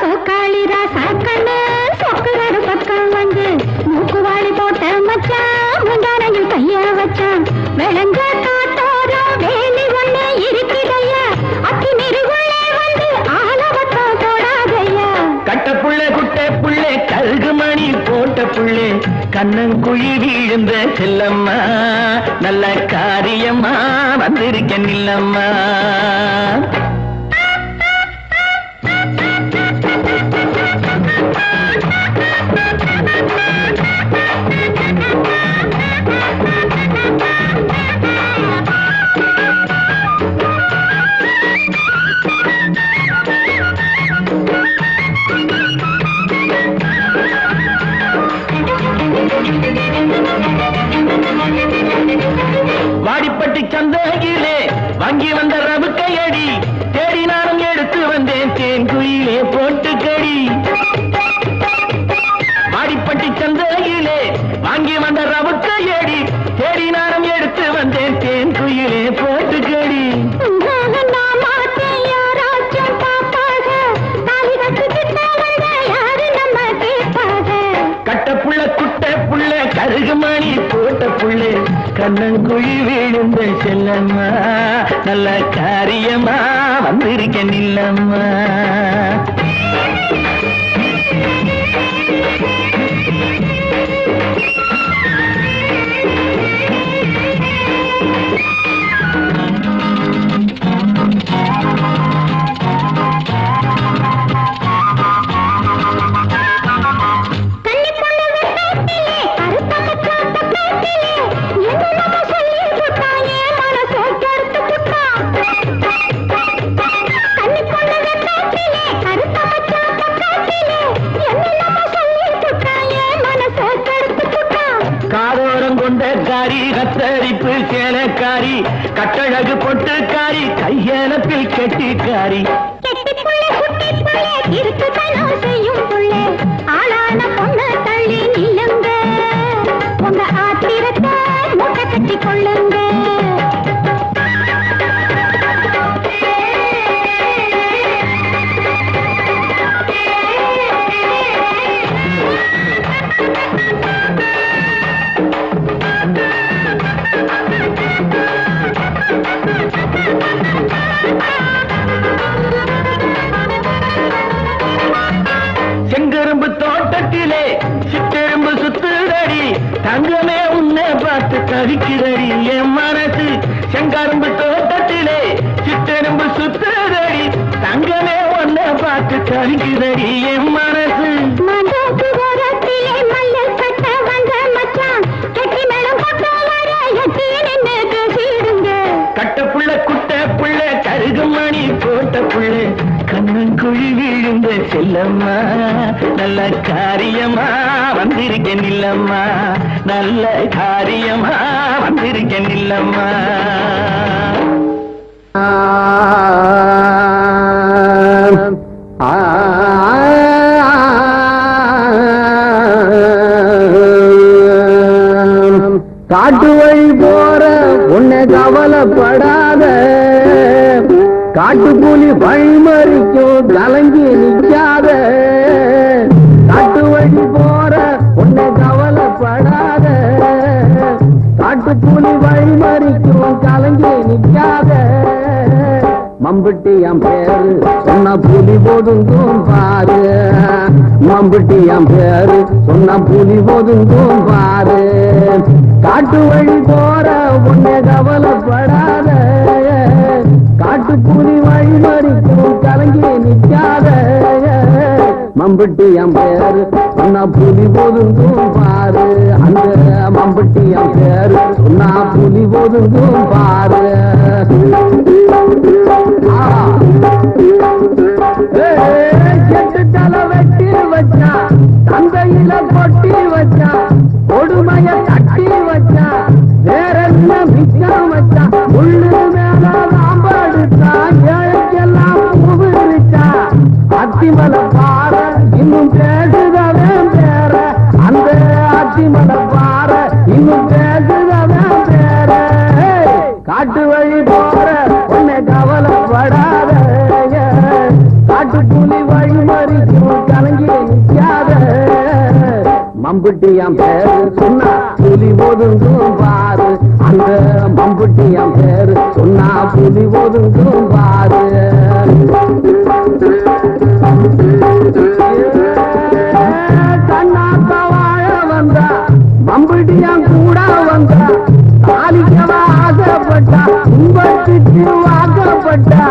S2: சோக்காளிரா சாக்கண்ணு சொக்குகாடு பக்கம் வந்து மூக்குவாளி போட்ட மச்சான் முந்தானையில் கைய வச்சான் விளங்க காட்டோரோ வேலி ஒண்ணு இருக்குதையா அத்தி நெருகுள்ளே வந்து ஆலவட்டம் போடாதையா
S1: கட்ட புள்ள குட்ட புள்ள கருகு மணி போட்ட புள்ள கண்ணங்குழி விழுந்த செல்லம்மா நல்ல காரியமா வந்திருக்க நில்லம்மா வாடிப்பட்டி சந்தையிலே வாங்கி வந்த ரவுக்கையடி தேடி நானும் எடுத்து வந்தேன் தேன்குயிலே போட்டுக்கடி. வாடிப்பட்டி சந்தையிலே வாங்கி வந்த ரவுக்கையடி தேடி நானும் எடுத்து வந்தேன் தேன்குயிலே போட்டுக்கடி. கட்ட புள்ள குட்ட புள்ள கருகுமணி போட்ட புள்ளே கண்ணங்குழி விழுந்த செல்லம்மா நல்ல காரியமா வந்திருக்க நில்லம்மா. கத்தரிப்பு சேலக்காரி கட்டழகு பொட்டுக்காரி கையெனப்பில் கெட்டிக்காரி.
S2: ஆளான பொண்ணு தள்ளி நில்லுங்க உங்க ஆத்திரத்தை மூட்டை கட்டி கொள்ளுங்க.
S1: செங்கரும்பு தோட்டத்திலே சிட்டெரும்பு சுத்துதடி தங்கமே உன்னை பார்த்து கவிக்குதடி என் மனசு. செங்கரும்பு தோட்டத்திலே சிட்டெரும்பு சுத்துதடி தங்கமே உன்னை பார்த்து கவிக்குதடி என் மனசு. கட்ட புள்ள குட்ட புள்ள கருகுமணி போட்ட புள்ளே கண்ணங்குழி விழுந்த செல்லம்மா நல்ல காரியமா வந்திருக்க நில்லம்மா நல்ல காரியமா வந்திருக்க நில்லம்மா.
S5: காட்டு வழி போற உன்னை கவலைப்படாத காட்டுப்புலி வழிமறிக்கும் கலங்கி நிற்காத. காட்டு வழி போற உன்னை கவலைப்படாத காட்டுப்புலி வழிமறிக்கும் கலங்கி நிற்காத. மம்புட்டி என் பேரு சொன்ன புலி ஒதுங்கும் பாரு. மம்புட்டி என் பேரு சொன்ன புலி ஒதுங்கும் பாரு. காட்டு வழி போற உன்னை கவலைப்படாத காட்டுப்புலி வழிமறிக்கும் கலங்கி நிற்காத. மம்புட்டி என் பேரு சொன்னா புலி ஒதுங்கும் பாரு. அந்த மம்புட்டி என் பேரு சொன்னா புலி ஒதுங்கும் பாரு. செட்டு தலை வெட்டி வச்சா தந்தையில கொட்டி வச்சா கொடுமைய கட்டி வச்சா வேற என்ன மிச்சம் வச்சா உள்ளு மேல சாம்பாடுச்சா ஏழைக்கெல்லாம் உபரிச்சா அத்திமலை பாற இன்னும் பேசுதவே பேர. அந்த அத்திமலை பாற இன்னும் பேசுதவே பேர. காட்டு வழி போற உன்னை கவலைப்படாத காட்டுப்புலி வழிமறிக்கும் கலங்கி நிற்காத. மம்புட்டி என் பேரு சொன்னா புலி ஒதுங்கும் பாரு. அந்த மம்புட்டி என் பேரு சொன்னா புலி ஒதுங்கும் பாரு. கண்ணாத்த வாழ வந்தா மம்புட்டியான் கூட வந்தா தாலிக்கவா ஆசைப்பட்டா துன்பத்துக்கு வாக்கப்பட்டா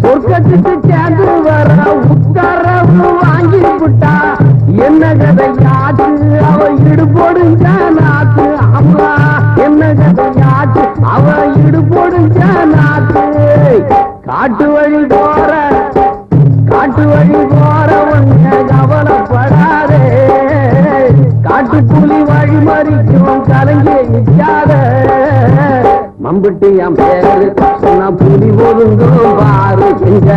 S5: சொர்க்கத்துக்கு சேர்ந்து வர உத்தரவு வாங்கி விட்டா. என்ன கதையாச்சு அவ இடுபொடுஞ்ச நாத்து. அம்மா என்ன கதையாச்சு அவ இடுபொடுஞ்ச நாத்து. காட்டு வழி போற உன்னை கவலைப்படாதே காட்டுப்புலி வழிமறிக்கும் கலங்கி நிற்காத. மம்புட்டியம் பேரு சொன்னா புலி ஒதுங்கும் பாரு எங்க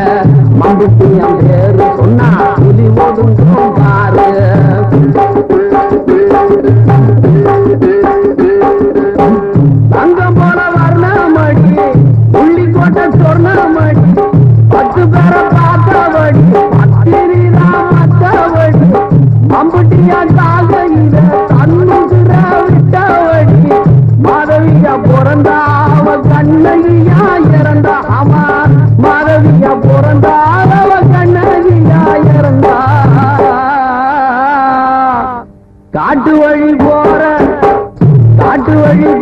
S5: மம்புட்டியம் பேரு சொன்னா புலி ஒதுங்கும் பாரு தங்கம் போல வர்ணமடி புள்ளி கோட்டை சொர்ணமடி 10 பேரை பார்த்தவடி மத்தவடி மம்புட்டியா காலையில தன்னுகிற விட்டவடி மாதவியா பிறந்தாவ கண்ணகியா இறந்தா ஆமா மாதவியா பிறந்தாவ கண்ணகியா இறந்தா காட்டு வழி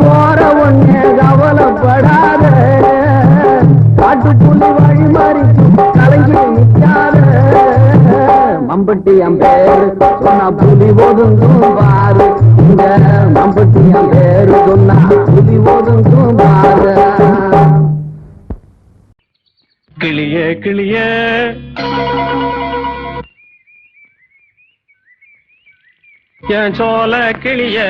S5: போற ஒன்னே கவலைப்படாத காட்டுக்குள்ளி வழி மறிச்சு கலங்கி நிற்காத மம்பட்டியம் பேரு சொன்னா புலி ஒதுங்கும் பாரு இந்த மம்பட்டியம் பேரு சொன்னா புலி ஒதுங்கும் பாரு
S8: கிளியே கிளியே என் சோல கிளியே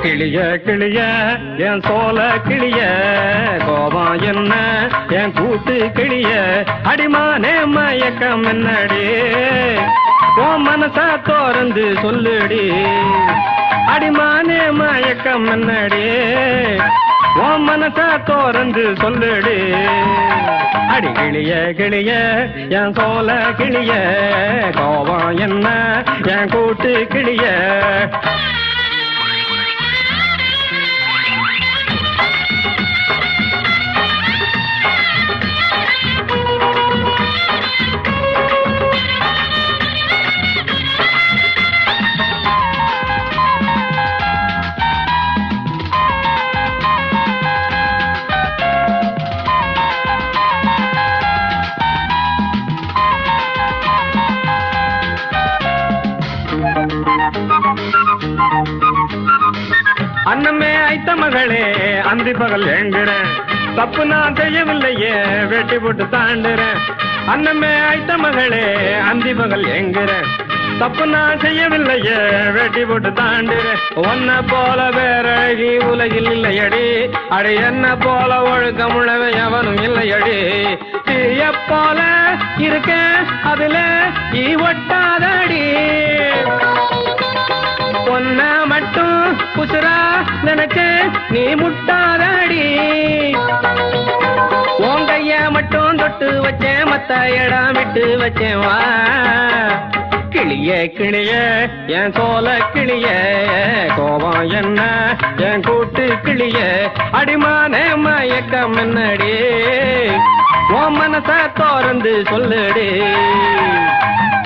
S8: கிளிய கிளிய என் சோல கிளிய கோபம் என்ன என் கூட்டு கிளிய அடிமானே மயக்கம் என்னடி உன் மனச தோறந்து சொல்லுடி அடிமானே மயக்கம் என்னடி உன் மனச தோறந்து சொல்லுடி அடி கிளிய கிளிய என் சோல கிளிய கோபம் என்ன என் கூட்டு கிளிய அன்னமே ஐத்த மகளே அந்தி பகல் எங்குறேன் தப்பு நான் செய்யவில்லையே வெட்டி போட்டு தாண்டுறேன் அன்னமே ஐத்த மகளே அந்தி பகல் எங்குறேன் தப்பு நான் செய்யவில்லையே வெட்டி போட்டு தாண்டுறேன் ஒன்ன போல வேறழகி உலகில் இல்லையடி அடி என்ன போல ஒழுக்கமுழவே எவனும் இல்லையடி தீய போல இருக்க அதுல ஈ ஒட்டாதடி பொன்ன மட்டும் புசுரா நினைச்சு நீ முட்டாதடி உன் கைய மட்டும் தொட்டு வச்சேன் மத்த இடம் விட்டு வச்சேன் வா கிளிய கிளிய என் சோல கிளிய கோபம் என்ன என் கூட்டு கிளிய அடிமானே மயக்கம் என்னடி உன் மனச தோறந்து சொல்லுடி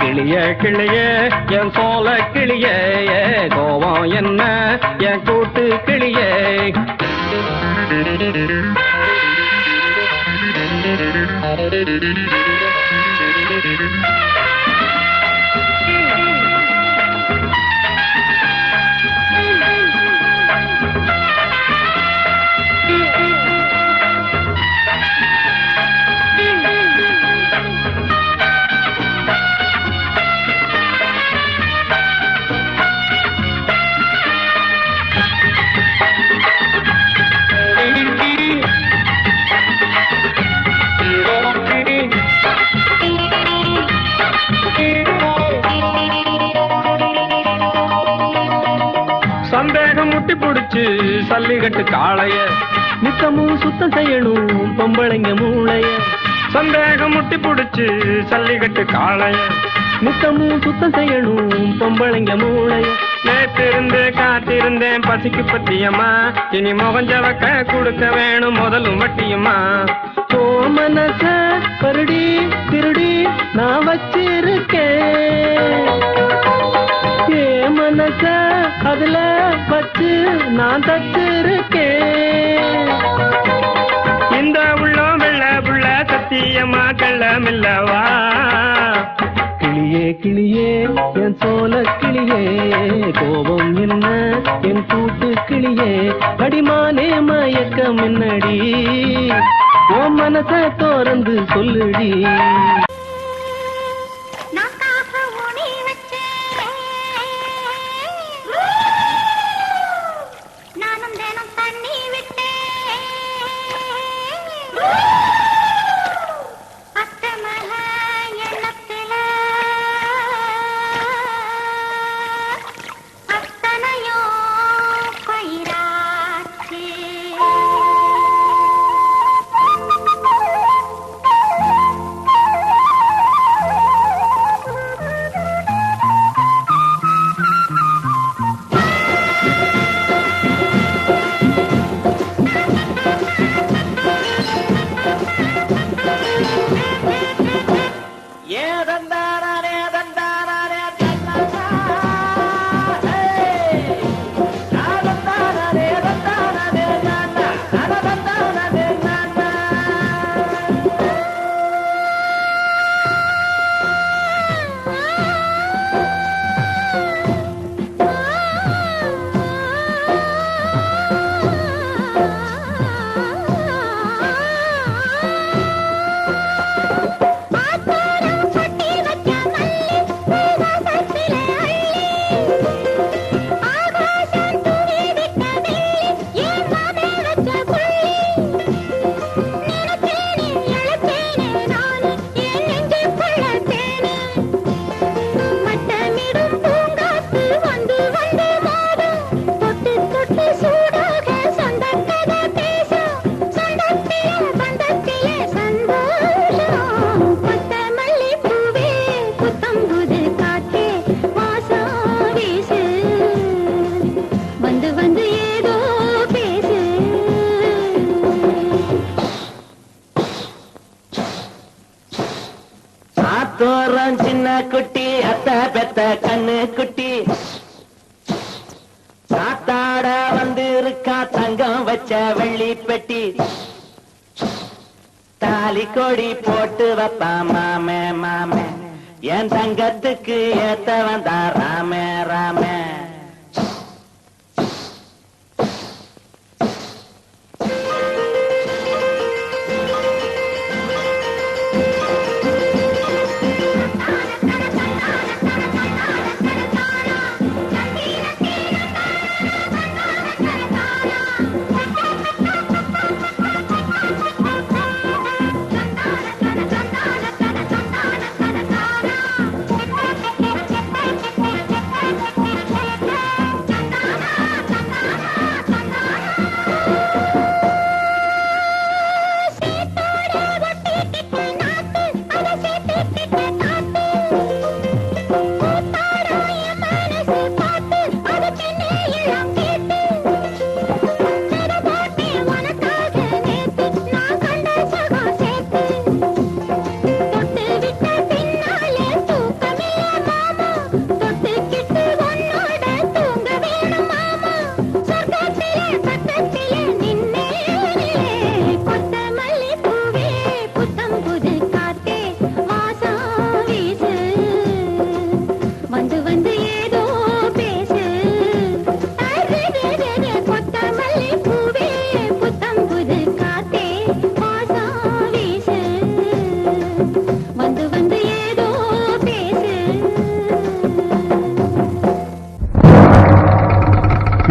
S8: கிளிய கிளிய என் சோல கிளிய கோபம் என்ன என் கூட்டு கிளிய சந்தேகம் முட்டி புடிச்சு சல்லிகட்டு காளைய நித்தமும் சுத்தம் செய்யணும் பொம்பளைங்க மூளைய சந்தேகம் முட்டி புடிச்சு சல்லிகட்டு காளைய நித்தமும் சுத்தம் செய்யணும் பொம்பளைங்க மூளைய நேத்திருந்து காத்திருந்தேன் பசிக்கு பத்தியம்மா இனி முகஞ்சவக்க கொடுக்க வேணும் முதலும் வட்டியம்மா ஓ மனச பருடி திருடி நான் வச்சிருக்கேன் மனச அதுல வச்சு நான் தச்சிருக்கேன்
S5: இந்த உள்ளம் வெள்ள புள்ள சத்தியமா கள்ளமில்லவா கிளியே கிளியே என் சோல கிளியே கோபம் என்ன என் கூட்டு கிளியே அடிமானே மயக்கம் என்னடி உன் மனச தோறந்து சொல்லுடி
S2: நானும் தினம் தண்ணி விட்டேன் அத்தமல எண்ணத்தில அத்தனையோ பயிராச்சு
S1: சின்ன குட்டி அத்த பெத்த கண்ணு குட்டி காத்தாட வந்து இருக்கா தங்கம் வச்ச வெள்ளி பெட்டி தாலி கொடி போட்டு வைப்பா மாமே மாமே என் தங்கத்துக்கு ஏத்த வந்தா ராமே ராமே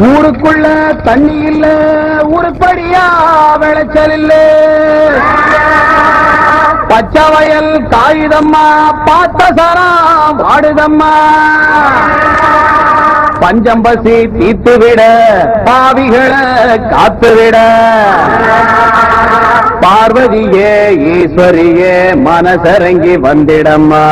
S5: ஊருக்குள்ள தண்ணி இல்ல உருப்படியா விளைச்சல் இல்ல பச்சை வயல் காயுதம்மா பார்த்த சரம் வாடுதம்மா பஞ்சம்பசி தீத்து விட பாவிகளை காத்துவிட பார்வதியே ஈஸ்வரியே மனசரங்கி வந்திடம்மா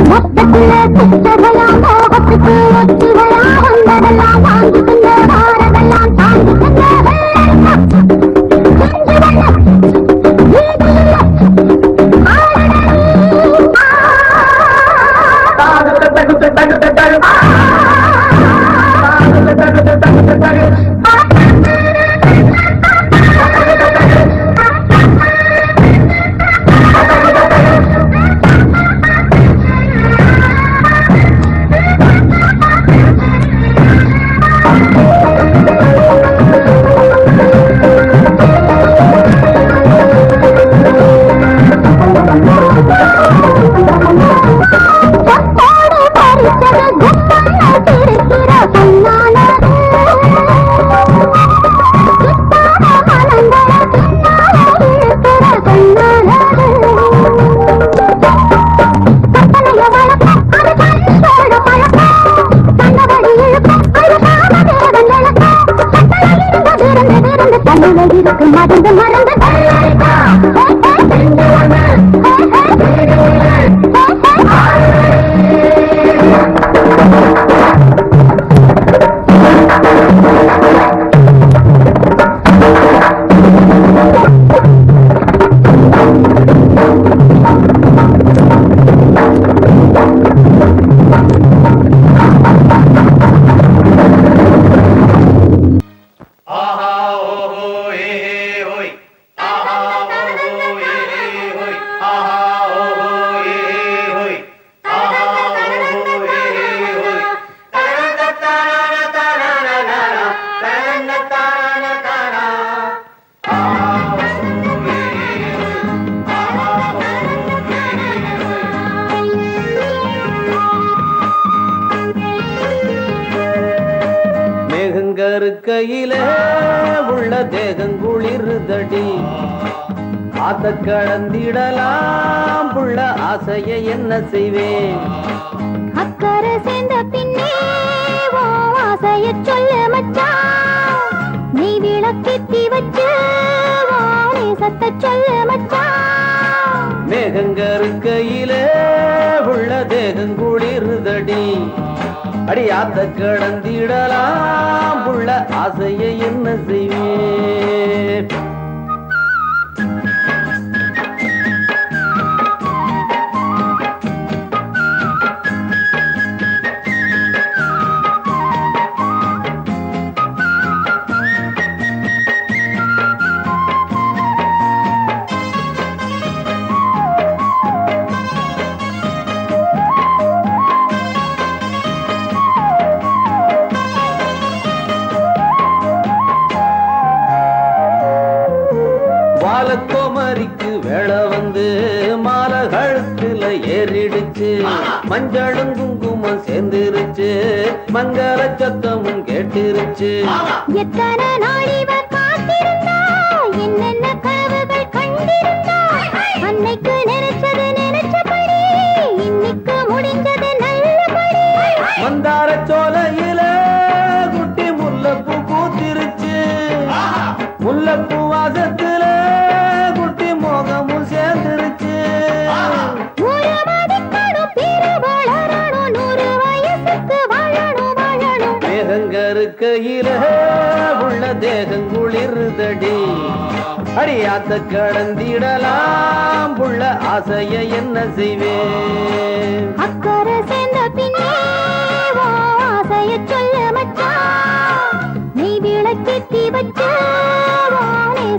S2: மொத்தத்துல மருந்து மருந்து
S5: கையில உள்ள தேகங்குளிருதடி ஆத்த கலந்திடலாம் புள்ள ஆசைய என்ன செய்வேன்
S2: அக்கறை சேர்ந்த பின்னே ஆசைய சொல்லு மச்சான் நீ விளக்கேத்தி வச்சு சத்த சொல்லு மச்சான்
S5: மேகங்கருக்கையில உள்ள தேகங்குளிருதடி அடியாத்த கடந்திடலாம் புள்ள ஆசைய என்ன செய்வேன் கோமரிக்கு வேளை வந்து மாலை கழுத்துல ஏறிடுச்சு மஞ்சளும் குங்குமம் சேர்ந்துருச்சு மங்கள சத்தமும் கேட்டிருச்சு
S2: எத்தனை நாள் இவர் காத்திருந்தா என்னென்ன கனவுகள் கண்டிருந்தா அன்னைக்கு நினைச்சது நினைச்சபடி இன்னைக்கு முடிஞ்சது நல்லபடி
S5: மந்தார சோலையில குட்டி முல்லைப்பூ பூத்திருச்சு முல்லைப்பூ வாசத்துல கையில உள்ள தேகங்குளிருதடி அடியாத்த கடந்திடலாம் புள்ள ஆசைய என்ன செய்வேன்
S2: அக்கறை சேர்ந்த பின்னே ஆசைய சொல்ல மச்சான் நீ விளக்கேத்தி வச்சு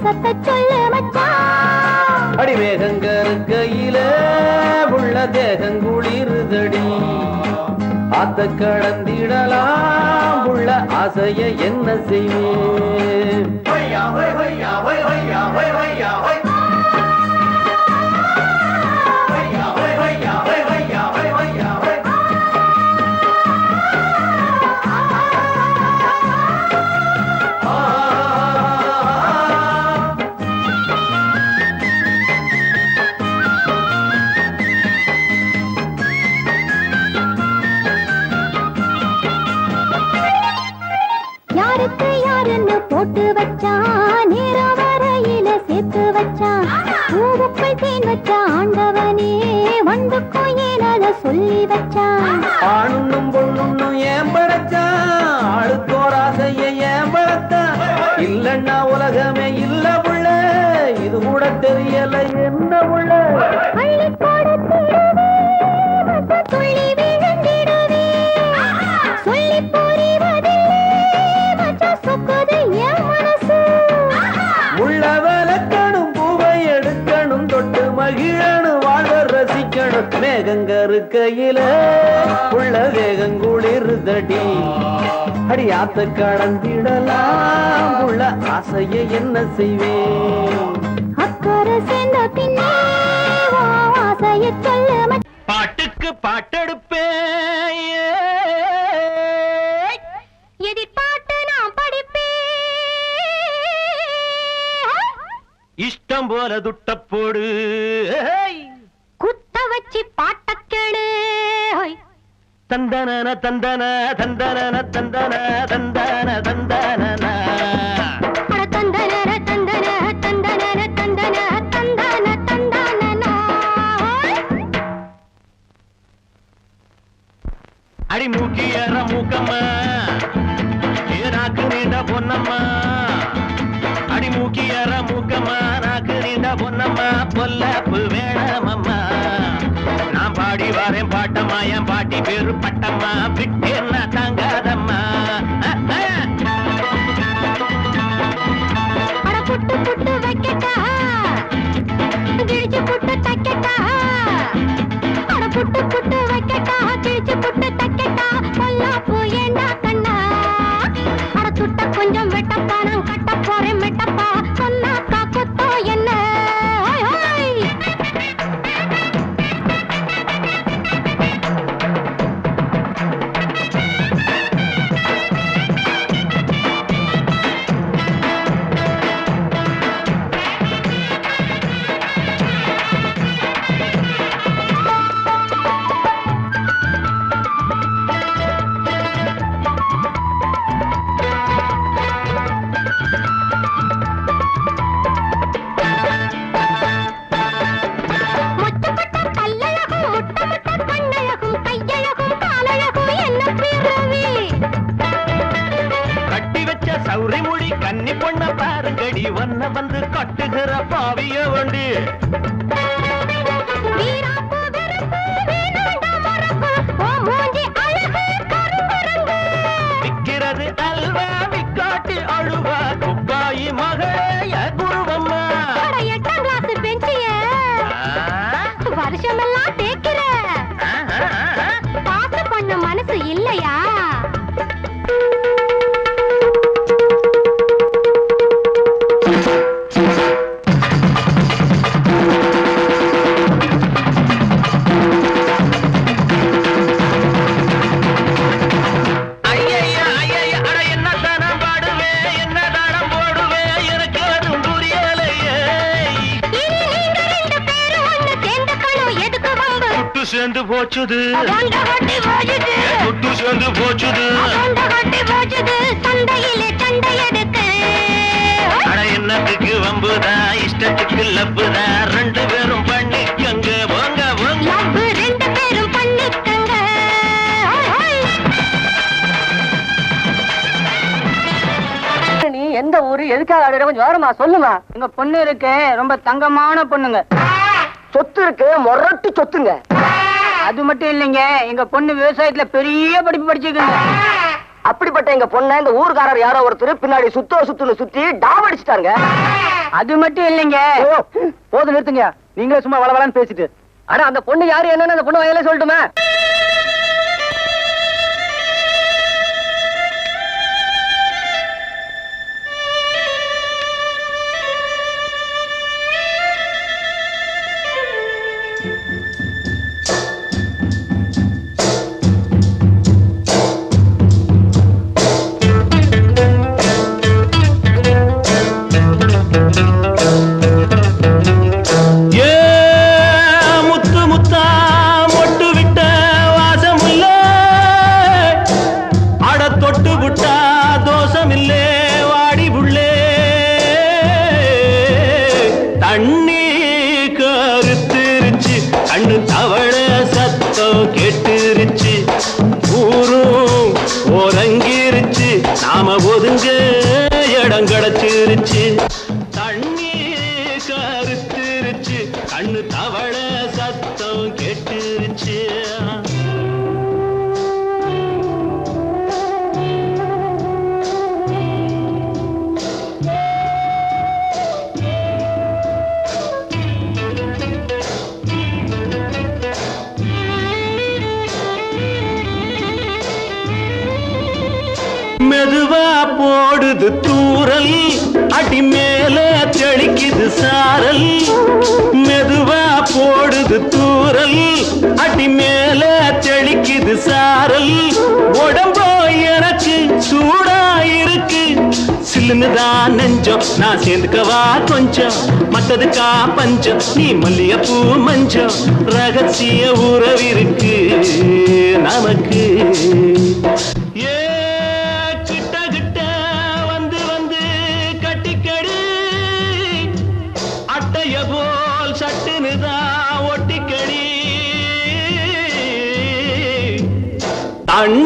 S2: சத்த சொல்ல மச்சான்
S5: அடி மேகங்கருக்கையில உள்ள தேகங்குளிருதடி ஆத்த கடந்திடலாம் உள்ள ஆசைய என்ன செய்வேன்
S2: போட்டு வச்சான் நேரம் வரையில சேர்த்து வச்சான் பூவுக்குள் தேன் வச்ச ஆண்டவனே வண்டுக்கும் ஏனால சொல்லி வச்சான்
S5: ஆணுன்னும் பொண்ணுன்னும் ஏன் படைச்சான் ஆளுக்கோர் ஆசைய ஏன் படைத்தான் இல்லன்னா உலகமே இல்ல புள்ள இது கூட தெரியல என்ன புள்ள
S2: அள்ளி போடத்திடவே துள்ளி விழுந்திடவே சொல்லி புரிவதில்லை மச்சா சொக்குது என் மனசு
S5: உள்ள வளர்க்கணும் பூவை எடுக்கணும் தொட்டு மகிழணும் வாழ்வ ரசிக்கணும் மேகங்கருக்கையில உள்ள வேகங்குளிருதடி அடியாத்த கடந்திடலாம் உள்ள ஆசைய என்ன செய்வேன்
S2: அக்கறை சேர்ந்த பின்னே ஆசைய சொல்ல
S1: பாட்டுக்கு பாட்டெடுப்பேன்
S2: எதிர்பார்த்து நான் படிப்பேன்
S1: இஷ்டம் போல துட்ட போடு
S2: குத்த வச்சு பாட்ட கேளு
S1: தந்தன தந்தன தந்தன தந்தன தந்தன தந்தன
S2: தந்தன தந்தன
S1: அடி மூக்கியற மூக்கம்மா நாக்கு நீண்ட பொன்னம்மா அடி மூக்கியற மூக்கம்மா நாக்கு நீண்ட பொன்னம்மா பொல்லப்பு வேணாமம்மா நான் பாடி வரேன் பாட்டம்மா என் பாட்டி பேரு பட்டம்மா விட்டேன்னா தாங்காதம்மா
S2: புட்டு புட்டு வைக்கட்டா கிழிச்சு புட்டு தைக்கட்டா அட புட்டு புட்டு வைக்கட்டா கிழிச்சு புட்டு தைக்கட்டா பொல்லாப்பு ஏண்டா கண்ணா அட துட்ட கொஞ்சம் வெட்டப்பா நான் கட்ட போறேன் மெட்டப்பா சொன்னாக்கா கொத்தோ என்ன ஹோய் ஹோய்
S1: சௌரி மொழி கன்னி பொண்ண பாருங்கடி ஒன்ன வந்து கட்டுகிற பாவிய வண்டி விக்கிறது அல்வா விக்காட்டி அழுவா குப்பாயி மகளே குருவம்மா
S2: 8ஆம் கிளாஸ் பெஞ்சிய வருஷமெல்லாம் தேக்கிற பாச பண்ண மனசு இல்லையா
S1: சேர்ந்து போச்சுது துட்டு சேர்ந்து போச்சுது அட என்னத்துக்கு வம்புதா இஷ்டத்துக்கு லப்புதா ரெண்டு பேரும் பண்ணி எங்க போங்க
S2: ரெண்டு பேரும் பண்ணிக்கங்க
S5: நீ எந்த ஊரு எதுக்காக ஆடுற கொஞ்சம் வாரமா சொல்லுமா எங்க பொண்ணு இருக்கு ரொம்ப தங்கமான பொண்ணுங்க சொத்து இருக்கு மொரட்டு சொத்துங்க அது மட்டும் இல்லைங்க எங்க பொண்ணு விவசாயத்துல பெரிய படிப்பு படிச்சுக்குங்க அப்படிப்பட்ட எங்க பொண்ண இந்த ஊர்காரர் யாரோ ஒருத்தர் பின்னாடி சுத்துன்னு சுத்தி டாம் அடிச்சுட்டாருங்க அது மட்டும் இல்லைங்க போது நிறுத்துங்க நீங்களே சும்மா வளவலான்னு பேசிட்டு ஆனா அந்த பொண்ணு யாரு என்னன்னு அந்த பொண்ணு வயலே சொல்லட்டுமே
S1: நாம ஒதுங்க இடம் கிடைச்சிருச்சு தண்ணி கருத்துருச்சு கண்ணு தவள சத்தம் கேட்டுருச்சு மெதுவா போடுது தூரல் அடி மேல தெளிக்குது சாரல் மெதுவா போடுது தூரல் அடி மேல தெளிக்குது சாரல் உடம்போ எனக்கு சூடா இருக்கு சில்லுன்னுதான் நெஞ்சம் நான் சேர்ந்துக்கவா கொஞ்சம் மத்ததுக்கா பஞ்சம் நீ மல்லிகைப்பூ மஞ்சம் ரகசிய உறவிருக்கு நமக்கு போல் சட்டுனுதான் ஒட்டிக்கடி தண்ணி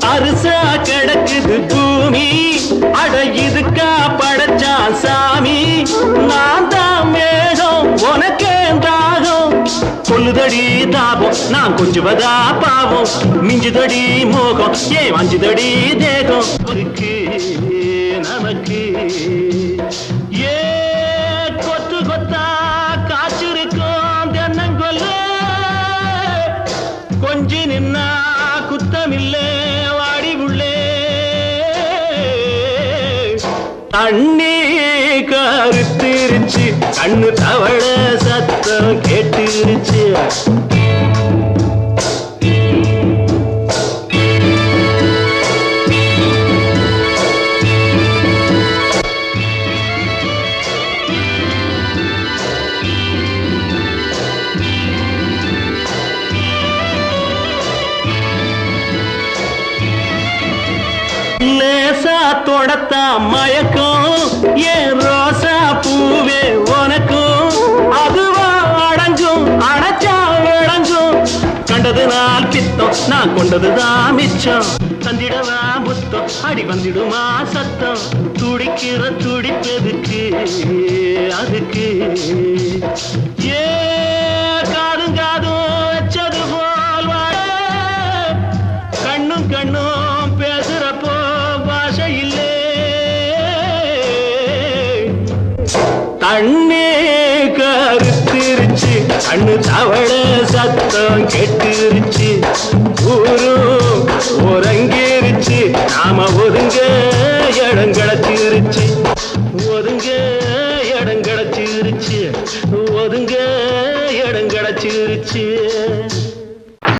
S1: தரிசா கிடக்குது பூமி, அட இதுக்கா படைச்சான் சாமி. நான் தான் மேகம் உனக்கே தாகம், கொல்லுதடி தாபம் நான் கொஞ்சுவதா பாவம், மிஞ்சுதடி மோகம் ஏன் வஞ்சுதடி தேகம். நமக்கு ஏ கொத்து கொத்தா காய்ச்சிருக்கும் தென்னங்கொல்ல, கொஞ்சி நின்னா குத்தமில்லே வாடி உள்ளே. தண்ணி கருத்திருச்சு கண்ணு தவள சத்தம் கேட்டுருச்சு. லேசா தொடத்தா மயக்கம் ஏன் ரோசா பூவே உனக்கும், அதுவா அடைஞ்சும் அடைச்சா விளைஞ்சும், கண்டது நாள் பித்தம் நான் கொண்டதுதான் மிச்சம். தந்திடவா புத்தம் அடி வந்திடுமா சத்தம், துடிக்கிற துடிப்பெதுக்கு அதுக்கு. ஏ காதும் காதும் வச்சது போல் வாழ, கண்ணும் கண்ணும் பேசுறப்போ பாஷை இல்லே. தண்ணே கருத்திருச்சு கண்ணு தவள சத்தம் கெட்டுருச்சு. ஊரு